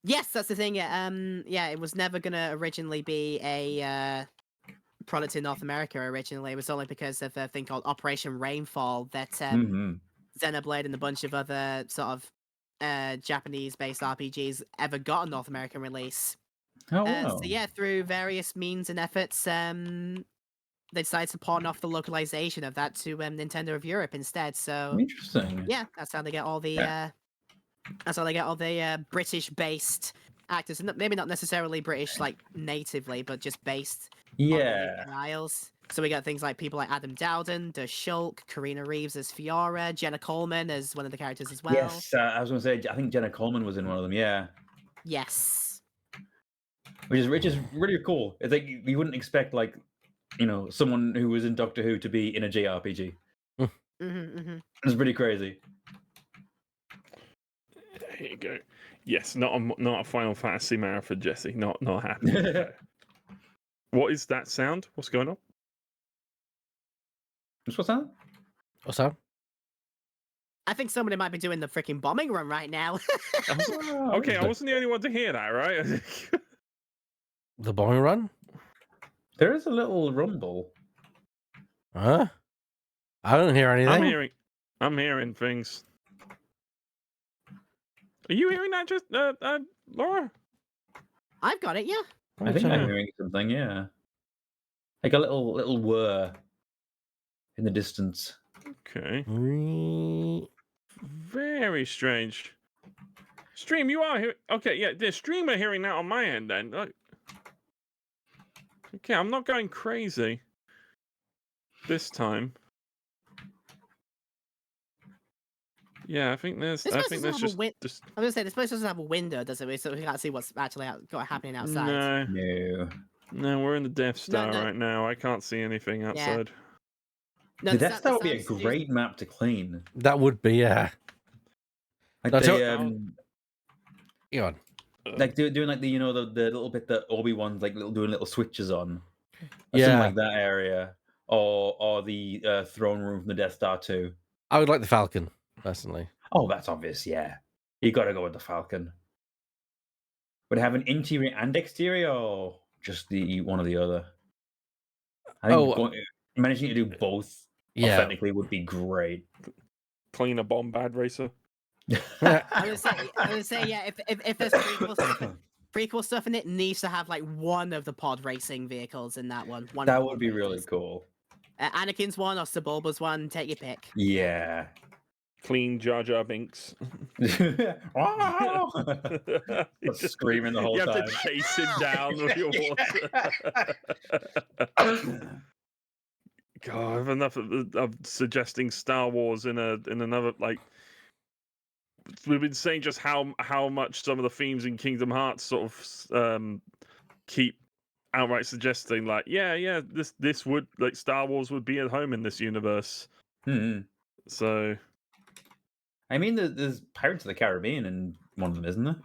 Yes, that's the thing. Yeah, it was never gonna originally be a product in North America. Originally, it was only because of a thing called Operation Rainfall that Xenoblade and a bunch of other sort of Japanese-based RPGs ever got a North American release. Oh wow. So yeah, through various means and efforts, they decided to pawn off the localization of that to Nintendo of Europe instead. So Interesting. yeah, that's how they get all the British-based actors, and maybe not necessarily British like natively, but just based on the UK Isles. So we got things like people like Adam Dowden, Der Shulk, Karina Reeves as Fiora, Jenna Coleman as one of the characters as well. Yes, I was going to say, I think Jenna Coleman was in one of them. Yeah. Yes. Which is really cool. It's like you wouldn't expect like someone who was in Doctor Who to be in a JRPG. It's pretty crazy. Here you go. Yes, not a Final Fantasy marathon, Jesse. Not happy. What is that sound? What's going on? What's that? What's that? I think somebody might be doing the freaking bombing run right now. Okay, I wasn't the only one to hear that, right? The bombing run? There is a little rumble. Huh? I don't hear anything. I'm hearing things. Are you hearing that, just Laura? I've got it, yeah. I think I'm Yeah. hearing something. Yeah, like a little whir in the distance. Okay. Mm, Very strange. Stream, you are here. Okay, yeah, the streamer hearing that on my end then. Okay, I'm not going crazy this time. Yeah, I think there's. This I place think doesn't there's have a just. I was gonna say this place doesn't have a window, does it? So we can't see what's actually happening outside. No, No, we're in the Death Star no. right now. I can't see anything outside. No, the the Death Star would be a sound is- great map to clean. that would be, yeah. Like That's they, what- Go on. like doing like the the little bit that Obi-Wan's like doing little switches on. Or Yeah. something like that area, or the throne room from the Death Star 2. I would like the Falcon, personally. Oh, that's obvious. Yeah, you got to go with the Falcon. Would it have an interior and exterior, or just the one or the other? I think managing to do both authentically would be great. Clean a bombad racer. I would say, yeah. If there's prequel stuff in it, needs to have like one of the pod racing vehicles in that one. That would be really cool. Anakin's one or Sebulba's one. Take your pick. Yeah. Clean Jar Jar Binks. Wow! Just screaming the whole you time. You have to chase him down with your water. God, I have enough of suggesting Star Wars in another, like, we've been saying just how much some of the themes in Kingdom Hearts sort of keep outright suggesting, like, yeah, this would, like, Star Wars would be at home in this universe. So, I mean, there's Pirates of the Caribbean in one of them, isn't there?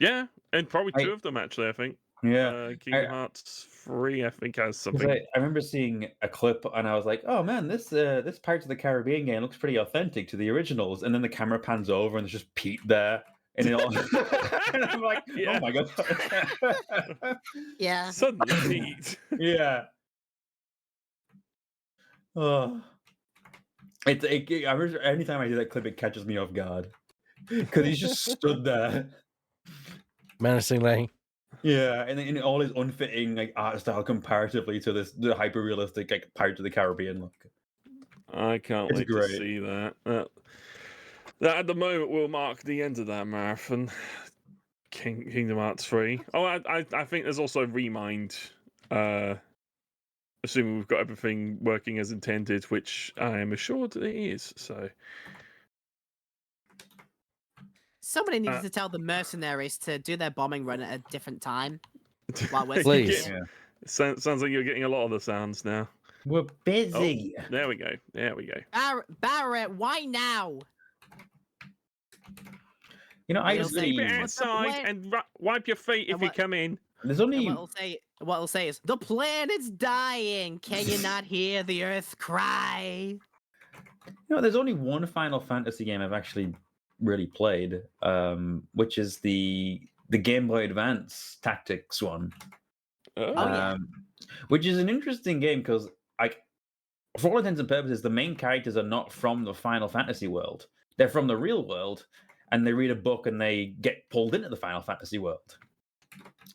Yeah, and probably two of them actually. I think. Yeah, Kingdom Hearts 3, I think, has something. I remember seeing a clip and I was like, "Oh man, this Pirates of the Caribbean game looks pretty authentic to the originals." And then the camera pans over and there's just Pete there, and it all. And I'm like, Yeah. "Oh my god!" Yeah. Suddenly Pete. Yeah. Oh. I remember anytime I do that clip, it catches me off guard because he's just stood there menacingly. Yeah, and in all his unfitting like art style comparatively to the hyper realistic like Pirates of the Caribbean look. I can't wait to see that. That at the moment will mark the end of that marathon. Kingdom Hearts 3. Oh, I think there's also Remind. Assuming we've got everything working as intended, which I am assured it is. So somebody needs to tell the mercenaries to do their bombing run at a different time. While we're Please. Yeah. Sounds like you're getting a lot of the sounds now. We're busy. Oh, there we go. There we go. Barrett, why now? You know, I We'll just say- Keep really, it outside and wipe your feet if you come in. there's only And what it'll say is, the planet's dying. Can you not hear the Earth cry? there's only one Final Fantasy game I've actually really played, which is the Game Boy Advance Tactics one. Oh, Which is an interesting game because, like, for all intents and purposes, the main characters are not from the Final Fantasy world. They're from the real world, and they read a book and they get pulled into the Final Fantasy world.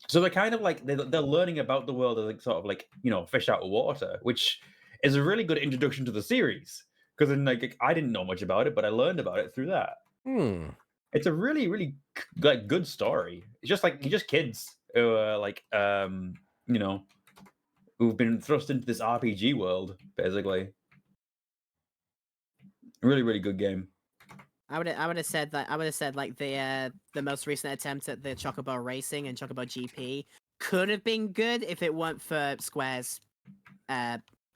So they're kind of like they're learning about the world as like sort of like fish out of water, which is a really good introduction to the series. Because then like I didn't know much about it, but I learned about it through that. It's a really really like good story. It's just kids who are like who've been thrust into this RPG world basically. Really really good game. I would have said like the most recent attempt at the Chocobo Racing and Chocobo GP could have been good if it weren't for Square's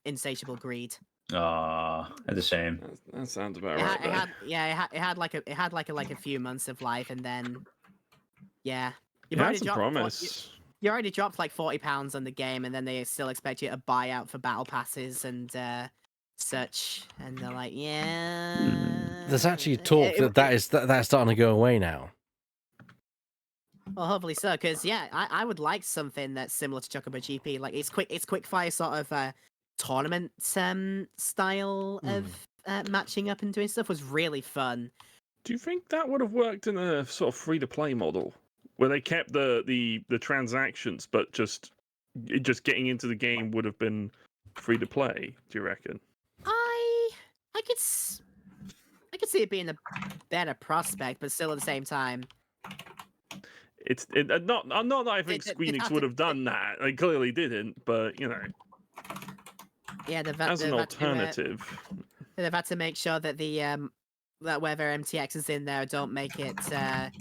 insatiable greed. That's a shame. that sounds about right. It had like a few months of life, and then You've already dropped promise. You already dropped like £40 on the game, and then they still expect you to buy out for battle passes and such, and they're like, There's actually talk that's starting to go away now. Well, hopefully so, because I would like something that's similar to Chocobo GP. Like it's quick fire sort of tournament style of matching up and doing stuff was really fun. Do you think that would have worked in a sort of free to play model where they kept the transactions, but just getting into the game would have been free to play? Do you reckon? I could see it being a better prospect, but still at the same time, not that I think Squeenix would have done that. They clearly didn't, but you know, as an alternative, they've had to make sure that the that whether MTX is in there, don't make it to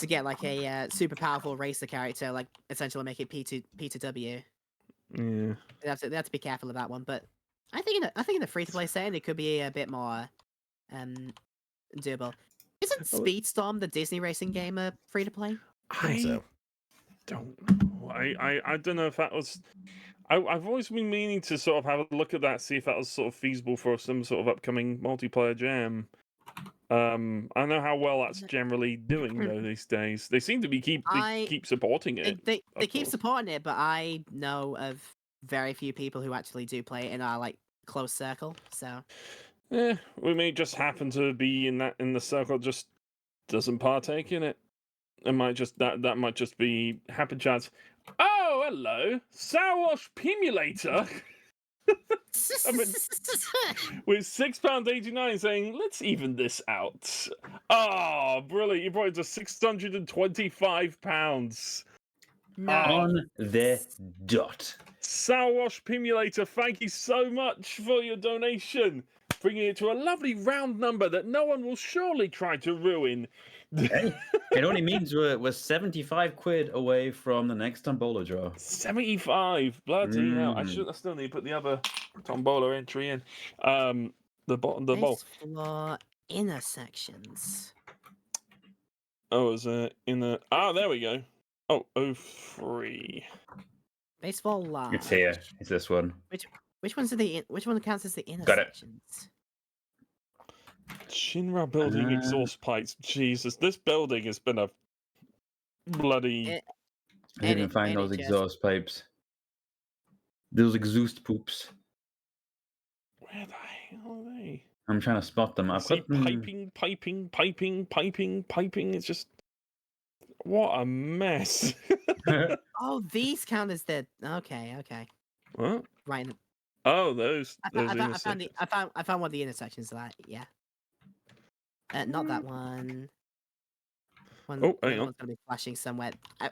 get like a super powerful racer character, like essentially make it P2W. Yeah, they have to be careful of that one, but I think in the free to play setting, it could be a bit more doable. Isn't Speedstorm, the Disney racing game, a free to play? I don't know. I don't know if that was. I've always been meaning to sort of have a look at that, see if that was sort of feasible for some sort of upcoming multiplayer jam. I know how well that's generally doing though these days. They seem to be keep supporting it. They keep supporting it, but I know of very few people who actually do play it in our like close circle. So yeah, we may just happen to be in the circle just doesn't partake in it. It might just that might just be happen chance. Oh, hello, SpecialEffect Simulator. I mean, with £6.89 saying, let's even this out. Oh, brilliant. You brought it to £625. On the dot. SpecialEffect Simulator, thank you so much for your donation. Bringing it to a lovely round number that no one will surely try to ruin. Hey, it only means we're 75 quid away from the next tombola draw. 75, bloody hell! I still need to put the other tombola entry in. The bottom, the bowl. Floor inner sections. Oh, is it in the? Ah, there we go. Oh, 03. Baseball large. It's here. It's this one. Which ones are which one counts as the inner Got it. sections? Shinra building exhaust pipes. Jesus, this building has been a bloody. I didn't even find those exhaust pipes. Those exhaust poops. Where the hell are they? I'm trying to spot them. I've got them. Piping. It's just what a mess. Oh, these count as the okay. What? Right. Oh, those. I found one of the intersections of that. Yeah. Not that one. Oh, hang on. One's gonna be flashing somewhere.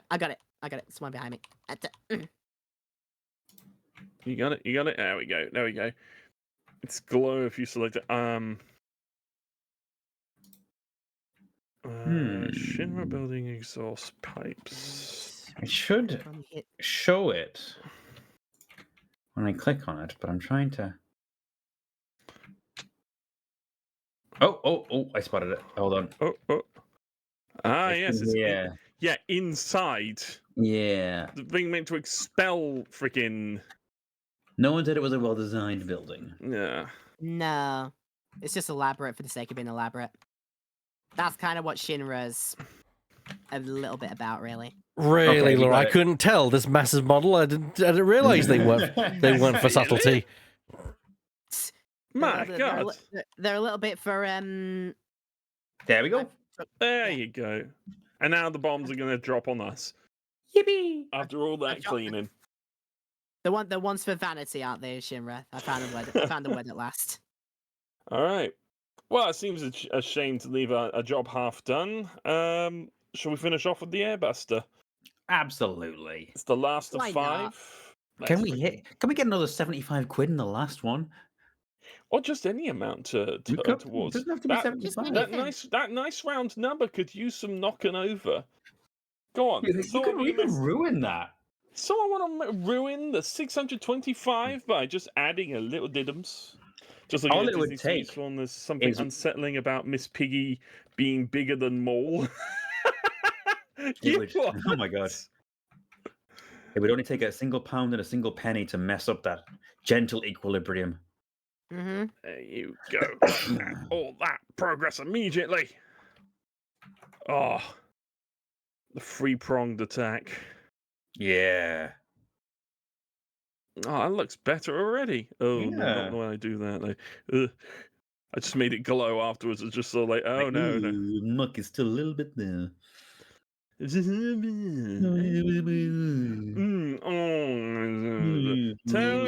I got it. It's one behind me. You got it. There we go. It's glow if you select it. Shinra building exhaust pipes. I should show it when I click on it, but I'm trying to. Oh! I spotted it. Hold on. Oh. Ah, yes. Yeah. Inside. Yeah. The thing meant to expel freaking. No one said it was a well-designed building. Yeah. No, it's just elaborate for the sake of being elaborate. That's kind of what Shinra's a little bit about, really. Really, Laura, I couldn't tell this massive model. I didn't realize they weren't for subtlety. My God, they're a little bit for There we go. There you go. And now the bombs are going to drop on us. Yippee! After all that cleaning. The ones for vanity, aren't they, Shinra? I found the word at last. All right. Well, it seems a shame to leave a job half done. Shall we finish off with the Airbuster? Absolutely. It's the last of 5. Can we get another 75 quid in the last one? Or just any amount towards. It doesn't have to be 75. That nice round number could use some knocking over. Go on. You can ruin that. Someone want to ruin the 625 by just adding a little diddums? Just like all it would take one. There's something unsettling about Miss Piggy being bigger than Mole. Oh my God! It would only take a single pound and a single penny to mess up that gentle equilibrium. Mm-hmm. There you go. All that progress immediately. Oh, the three-pronged attack. Yeah. Oh, that looks better already. Oh, no, Yeah. not when I do that. I just made it glow afterwards. It's just so like, oh, Like, no. ooh, muck is still a little bit there. Tell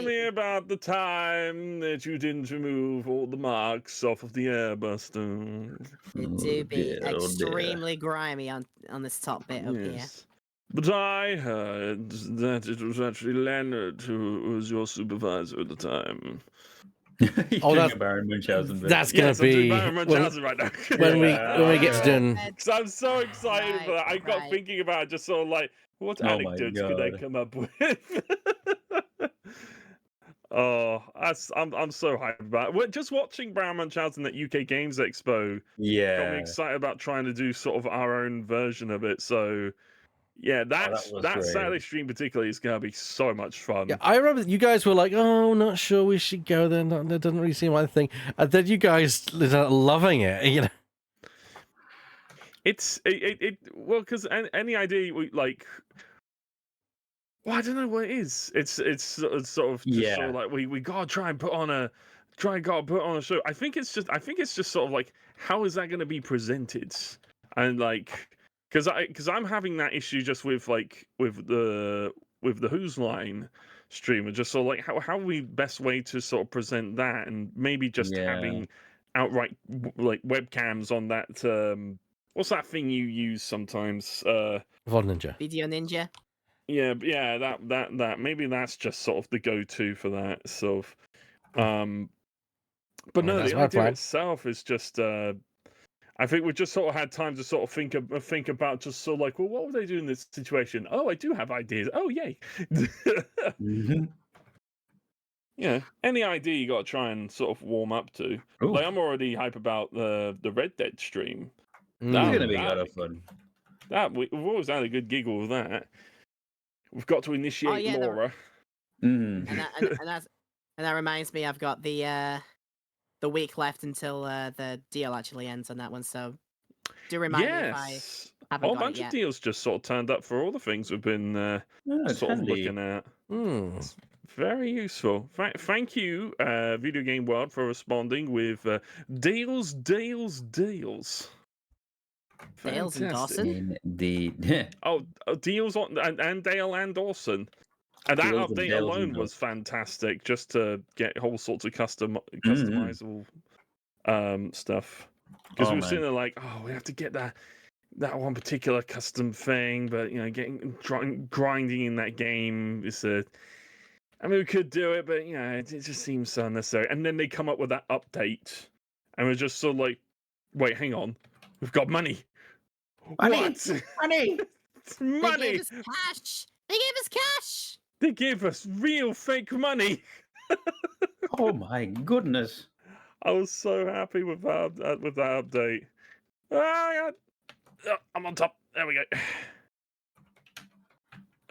me about the time that you didn't remove all the marks off of the airbuster. It do be extremely grimy on this top bit up here. Yes. But I heard that it was actually Leonard who was your supervisor at the time. That's Baron Munchausen bit. that's Yes, gonna I'm doing be Baron Munchausen right now. when we get to doing. Because I'm so excited for that. I got thinking about it, just sort of like, what Oh my anecdotes could I God. come up with? Oh, I'm so hyped about it. Just watching Baron Munchausen at UK Games Expo got me Yeah. excited about trying to do sort of our own version of it. So yeah, that great. Saturday stream particularly is going to be so much fun. Yeah, I remember you guys were like, "Oh, not sure we should go there. That doesn't really seem like the thing." And then you guys ended up loving it. You know, Well, because any idea like. Well, I don't know what it is. It's sort of just sort of like we gotta try and put on a show. I think it's just sort of like, how is that going to be presented? And like, because I'm having that issue just with the Who's Line stream, and just sort of like how we best way to sort of present that, and maybe just having outright like webcams on that. What's that thing you use sometimes? VOD Ninja. Video Ninja. Yeah, that maybe that's just sort of the go-to for that sort of. But no, the idea itself is just. I think we just sort of had time to sort of think about just sort of like, well, what would I do in this situation? Oh, I do have ideas. Oh, yay! Mm-hmm. Yeah, any idea you got to try and sort of warm up to. Ooh. Like I'm already hype about the Red Dead stream. It's gonna be a lot of fun. We've always had a good giggle with that. We've got to initiate Laura. And that reminds me, I've got the week left until the deal actually ends on that one. So do remind me if I haven't got a bunch it yet. of deals just sort of turned up for all the things we've been sort of looking at. It's very useful. Thank you, Video Game World, for responding with deals. Dales and Dawson? Indeed. Deals on and Dale and Dawson. And that Deals update and alone was fantastic, just to get whole sorts of customizable stuff. Because we were sitting there like, we have to get that one particular custom thing, but you know, grinding in that game is I mean, we could do it, but you know, it just seems so unnecessary. And then they come up with that update, and we're just sort of like, wait, hang on, we've got money. Money! What? Money! Money! They gave us cash! They gave us cash! They gave us real fake money. Oh my goodness! I was so happy with that update. I'm on top. There we go.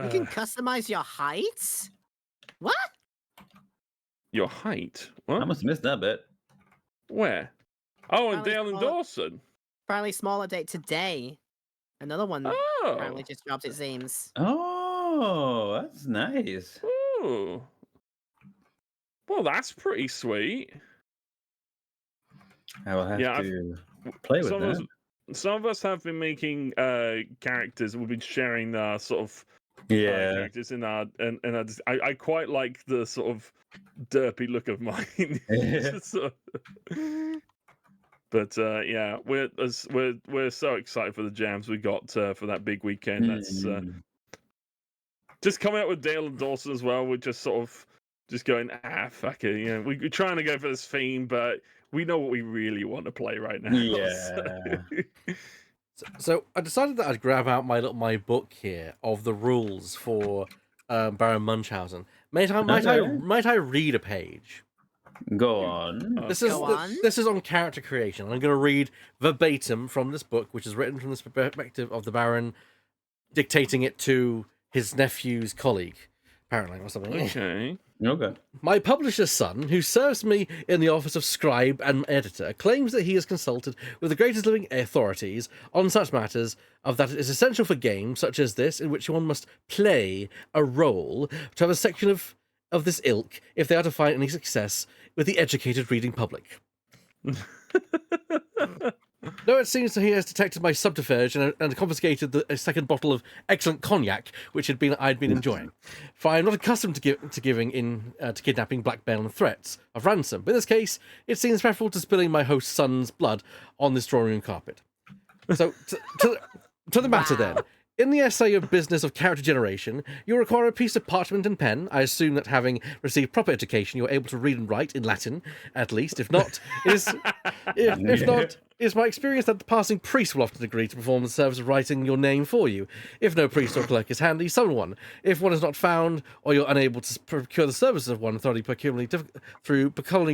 You can customize your heights? What? Your height? What? I must have missed that bit. Where? Oh, and Apparently Dale and small- Dawson. Apparently small update today. Another one apparently just dropped, it seems. Oh, that's nice. Oh. Well, that's pretty sweet. I will have to play with that. Some of us have been making characters. We've been sharing sort of characters in our and I quite like the sort of derpy look of mine. But yeah, we're so excited for the jams we got for that big weekend. That's just coming out with Dale and Dawson as well. We're just sort of just going, fuck it. You know, we're trying to go for this theme, but we know what we really want to play right now. Yeah. So I decided that I'd grab out my book here of the rules for Baron Munchausen. Might I read a page? Go on. This is on character creation. I'm going to read verbatim from this book, which is written from the perspective of the Baron, dictating it to his nephew's colleague. apparently, or something. Okay. Okay. My publisher's son, who serves me in the office of scribe and editor, claims that he has consulted with the greatest living authorities on such matters of that it is essential for games such as this, in which one must play a role, to have a section of this ilk if they are to find any success with the educated reading public. Though it seems that he has detected my subterfuge and confiscated a second bottle of excellent cognac, which I'd been enjoying. For I am not accustomed to giving in to kidnapping, blackmail, and threats of ransom. But in this case, it seems preferable to spilling my host's son's blood on this drawing room carpet. So, to the matter then. In the essay of business of character generation, you require a piece of parchment and pen. I assume that having received proper education, you are able to read and write in Latin, at least. If not, if not, it's my experience that the passing priest will often agree to perform the service of writing your name for you. If no priest or clerk is handy, summon one. If one is not found, or you're unable to procure the services of one through pecuniary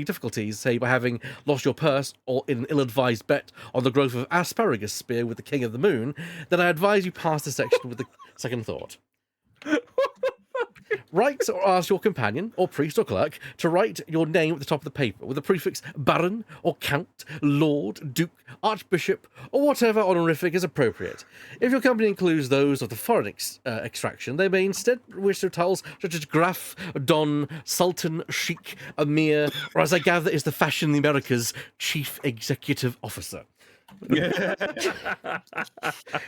difficulties, say by having lost your purse or in an ill-advised bet on the growth of asparagus spear with the king of the moon, then I advise you pass this section with the second thought. Write or ask your companion, or priest or clerk, to write your name at the top of the paper with the prefix Baron or Count, Lord, Duke, Archbishop, or whatever honorific is appropriate. If your company includes those of the foreign extraction, they may instead wish their titles such as Graf, Don, Sultan, Sheikh, Emir, or as I gather is the fashion in the Americas, Chief Executive Officer.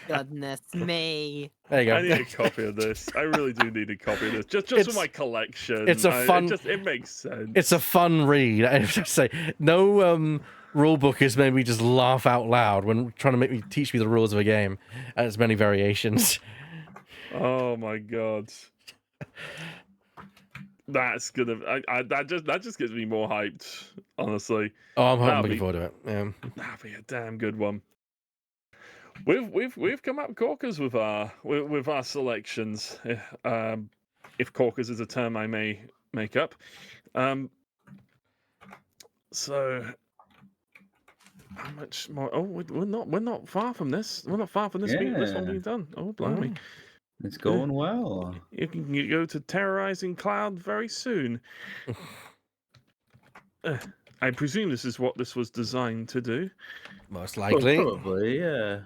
Goodness me. There you go. I need a copy of this. I really do need a copy of this. Just for my collection. It's a fun. It makes sense. It's a fun read. I have to say, no rule book has made me just laugh out loud when trying to teach me the rules of a game and its many variations. Oh my god. That's gonna. That just gets me more hyped. Honestly. Oh, I'm looking forward to it. Yeah. That'd be a damn good one. We've come up corkers with our selections. If corkers is a term I may make up. So how much more? Oh, we're not far from this. We're not far from this. This one being done. Oh, blimey. It's going well. You can go to terrorizing cloud very soon. I presume this is what this was designed to do. Most likely. Probably, yeah.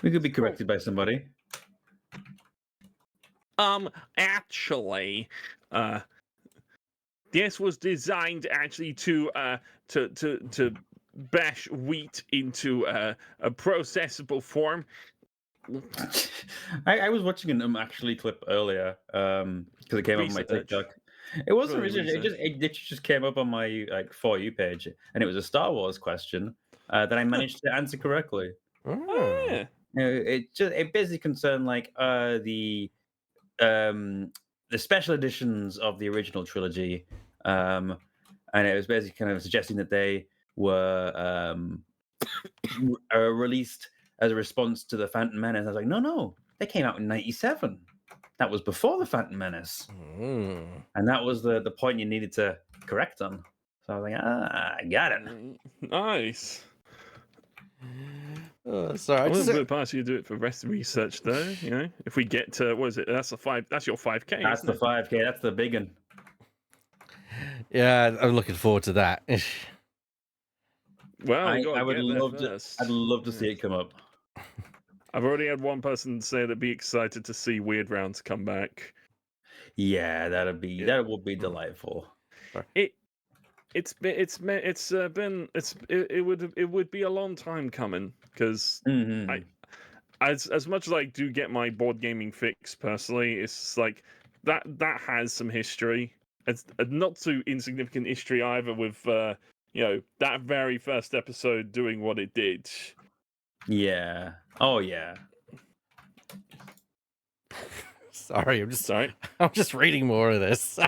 We could be corrected by somebody. Actually, this was designed actually to bash wheat into a processable form. I was watching an actually clip earlier because it came up on my TikTok. It wasn't research. It just came up on my For You page, and it was a Star Wars question that I managed to answer correctly. Oh, yeah. It basically concerned like the special editions of the original trilogy, and it was basically kind of suggesting that they were released as a response to the Phantom Menace. I was like, no, they came out in '97. That was before the Phantom Menace, and that was the point you needed to correct on. So I was like, I got it. Nice. Sorry, I wouldn't put it past you to do it for rest research, though. You know, if we get to what is it? That's your 5K. That's the 5K. That's the big one. Yeah, I'm looking forward to that. Well, I would love to. I'd love to see it come up. I've already had one person say they'd be excited to see Weird Rounds come back. Yeah, that would be delightful. It would be a long time coming because as much as I do get my board gaming fix personally, it's like that has some history. It's not too insignificant history either with that very first episode doing what it did. Yeah. Oh yeah. Sorry, I'm just reading more of this.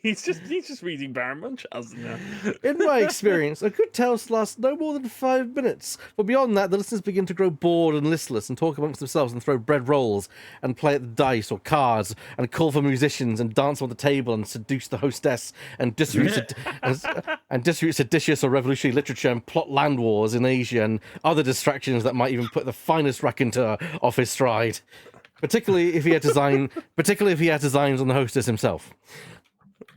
He's just reading Baron Munchausen now. In my experience, a good tale lasts no more than 5 minutes. But beyond that, the listeners begin to grow bored and listless and talk amongst themselves and throw bread rolls and play at the dice or cards and call for musicians and dance on the table and seduce the hostess and distribute seditious or revolutionary literature and plot land wars in Asia and other distractions that might even put the finest raconteur off his stride. Particularly if he had designs on the hostess himself.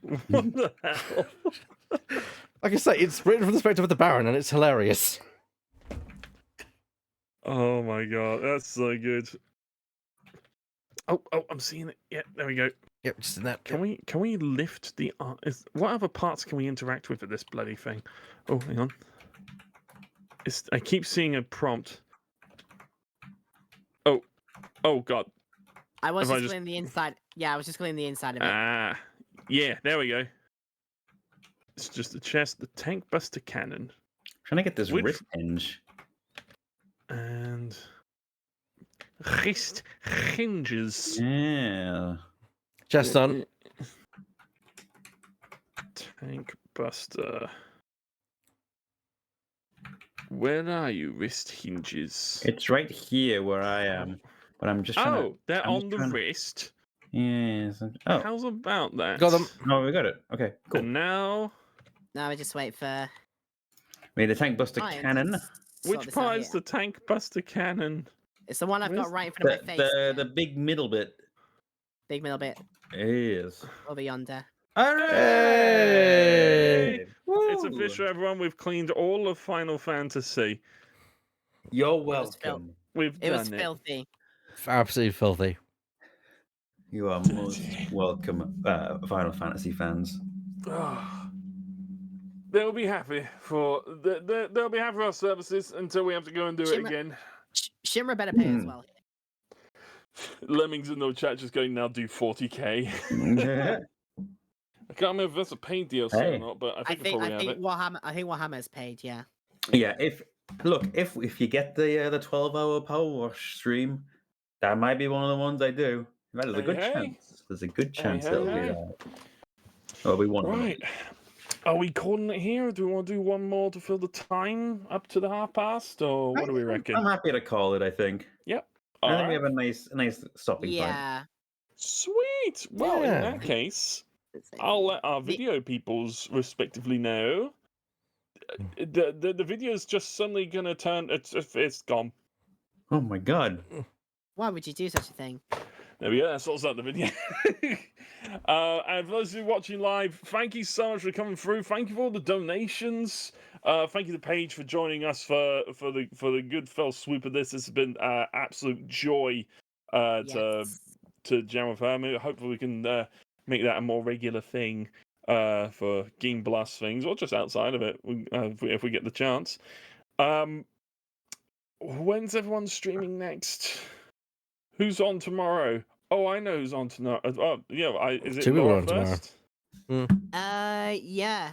What the hell? Like I say, it's written from the perspective of the Baron, and it's hilarious. Oh my god, that's so good. Oh, I'm seeing it. Yeah, there we go. Yep, just in that. Can we lift the what other parts can we interact with this bloody thing? Oh, hang on. I keep seeing a prompt. Oh god. I was just cleaning the inside. Yeah, I was just cleaning the inside of it. Yeah, there we go. It's just the chest, the tank buster cannon. Trying to get this wrist hinge. And wrist hinges. Yeah. Chest on. Tank buster. Where are you, wrist hinges? It's right here where I am. But I'm just trying to... they're on the wrist. Yes. Oh. How's about that? Got them. No, we got it. Okay, cool. And now... Now we just wait for... We need a tank buster Ryan to cannon. sort Which this out part is here. the tank buster cannon? It's the one I've got Where's right in front of my face. The big middle bit. Big middle bit Yes. over yonder. Hey! It's official, everyone. We've cleaned all of Final Fantasy. You're was welcome. We've It done was filthy. Absolutely filthy. You are most welcome, Final Fantasy fans. They'll be happy for they'll be happy for our services until we have to go and do it again. Shimmer better pay as well. Lemmings in the chat just going, now do 40k. I can't remember if that's a paid DLC or not, but I think I think Warhammer's paid, yeah. Yeah, if you get the 12-hour PowerWash stream, that might be one of the ones I do. There's a good chance. There's a good chance it'll be that. Or we want right. Are we calling it here? Or do we want to do one more to fill the time up to the past, or what do we reckon? I'm happy to call it. I think. Yep. I think we have a nice stopping point. Yeah. Sweet. Well, in that case, I'll let our video peoples respectively know. The video's just suddenly gonna turn. It's gone. Oh my god! Why would you do such a thing? There we go. That sorts out the video. And for those who are watching live, thank you so much for coming through. Thank you for all the donations. Thank you to Paige for joining us for the good fell swoop of this. This has been absolute joy to jam with her. Hopefully we can make that a more regular thing for GameBlast things, or just outside of it if we get the chance. When's everyone streaming next? Who's on tomorrow? Oh, I know who's on tomorrow. Oh, yeah. Is it Laura first? Yeah.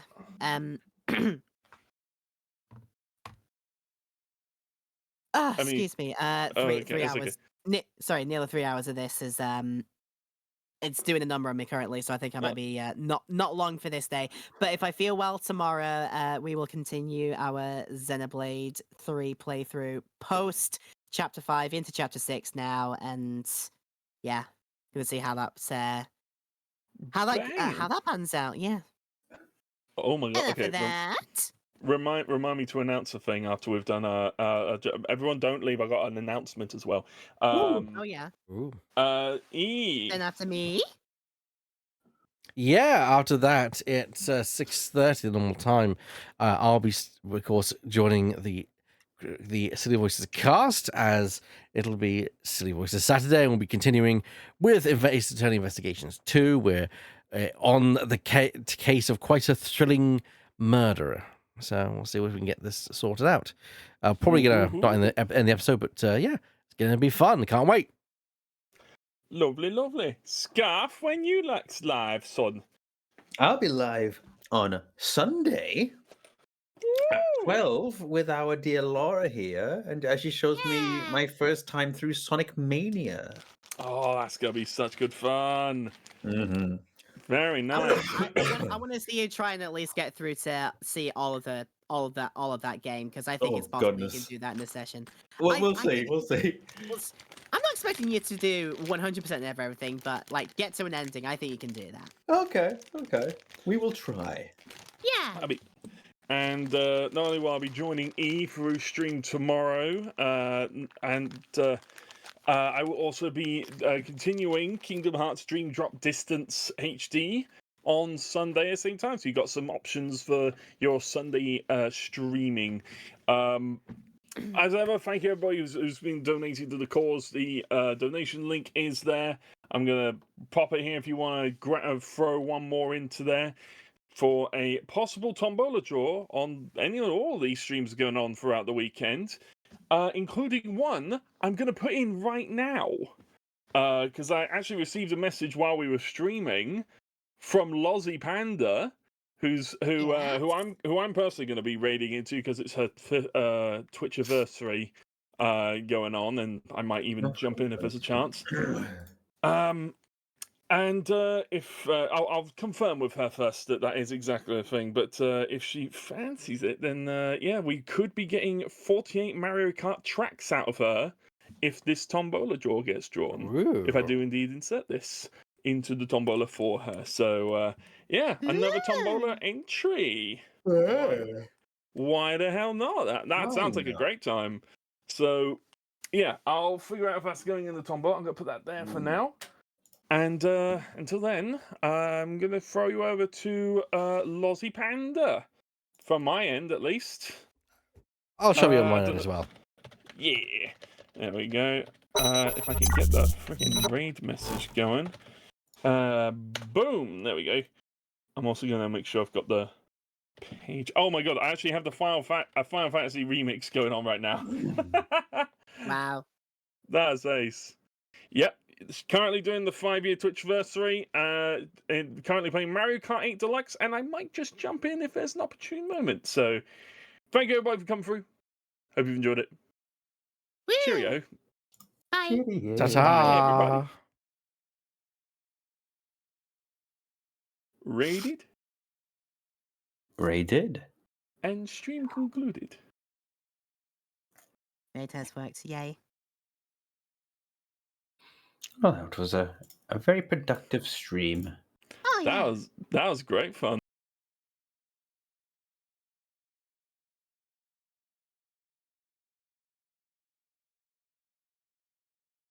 Excuse me. 3 hours. Okay. Nearly 3 hours of this is it's doing a number on me currently, so I think I might be not long for this day. But if I feel well tomorrow, we will continue our Xenoblade 3 playthrough post Chapter 5 into Chapter 6 now, and yeah, gonna see how that's how that pans out. Yeah. Oh my god! Okay. That. Remind me to announce a thing after we've done everyone don't leave. I got an announcement as well. Oh yeah. E. Then after me. Yeah, after that it's 6:30 the normal time. I'll be, of course, joining the Silly Voices cast, as it'll be Silly Voices Saturday, and we'll be continuing with Ace Attorney Investigations 2. We're on the case of quite a thrilling murderer. So we'll see if we can get this sorted out. Probably gonna not in the episode, but yeah, it's gonna be fun. Can't wait. Lovely. Scarf, when you live, son? I'll be live on Sunday at 12 with our dear Laura here, and she shows me my first time through Sonic Mania. Oh, that's gonna be such good fun. Mm-hmm. Very nice. I want to see you try and at least get through to see all of that game, because I think it's possible you can do that in a session. We'll see. I'm not expecting you to do 100% of everything, but like get to an ending. I think you can do that. Okay. We will try. Yeah. Not only will I be joining E through stream tomorrow, and I will also be continuing Kingdom Hearts Dream Drop Distance HD on Sunday at the same time. So you've got some options for your Sunday streaming. As ever, thank you everybody who's been donating to the cause. The donation link is there. I'm going to pop it here if you want to throw one more into there for a possible tombola draw on any or all of these streams going on throughout the weekend, including one I'm going to put in right now. Because I actually received a message while we were streaming from Lozzie Panda, who I'm personally going to be raiding into because it's her Twitch anniversary going on, and I might even jump in if there's a chance. And if I'll confirm with her first that is exactly the thing, but if she fancies it, then yeah, we could be getting 48 Mario Kart tracks out of her if this tombola draw gets drawn. Ooh. If I do indeed insert this into the tombola for her. So yeah, another tombola entry. Why the hell not? That sounds like a great time. So yeah, I'll figure out if that's going in the tombola. I'm gonna put that there for now. And until then, I'm going to throw you over to Lozzie Panda, from my end at least. I'll show you on mine as well. Yeah, there we go. If I can get that freaking raid message going. Boom, there we go. I'm also going to make sure I've got the page. Oh my god, I actually have the Final Fantasy remix going on right now. Wow. That's ace. Yep. It's currently doing the 5-year Twitchversary, and currently playing Mario Kart 8 Deluxe, and I might just jump in if there's an opportune moment. So, thank you everybody for coming through. Hope you've enjoyed it. Woo! Cheerio. Bye. Ta-ta! everybody. Raided and stream concluded. Great test works, yay. Well, that was a very productive stream. Oh, yeah. That was great fun.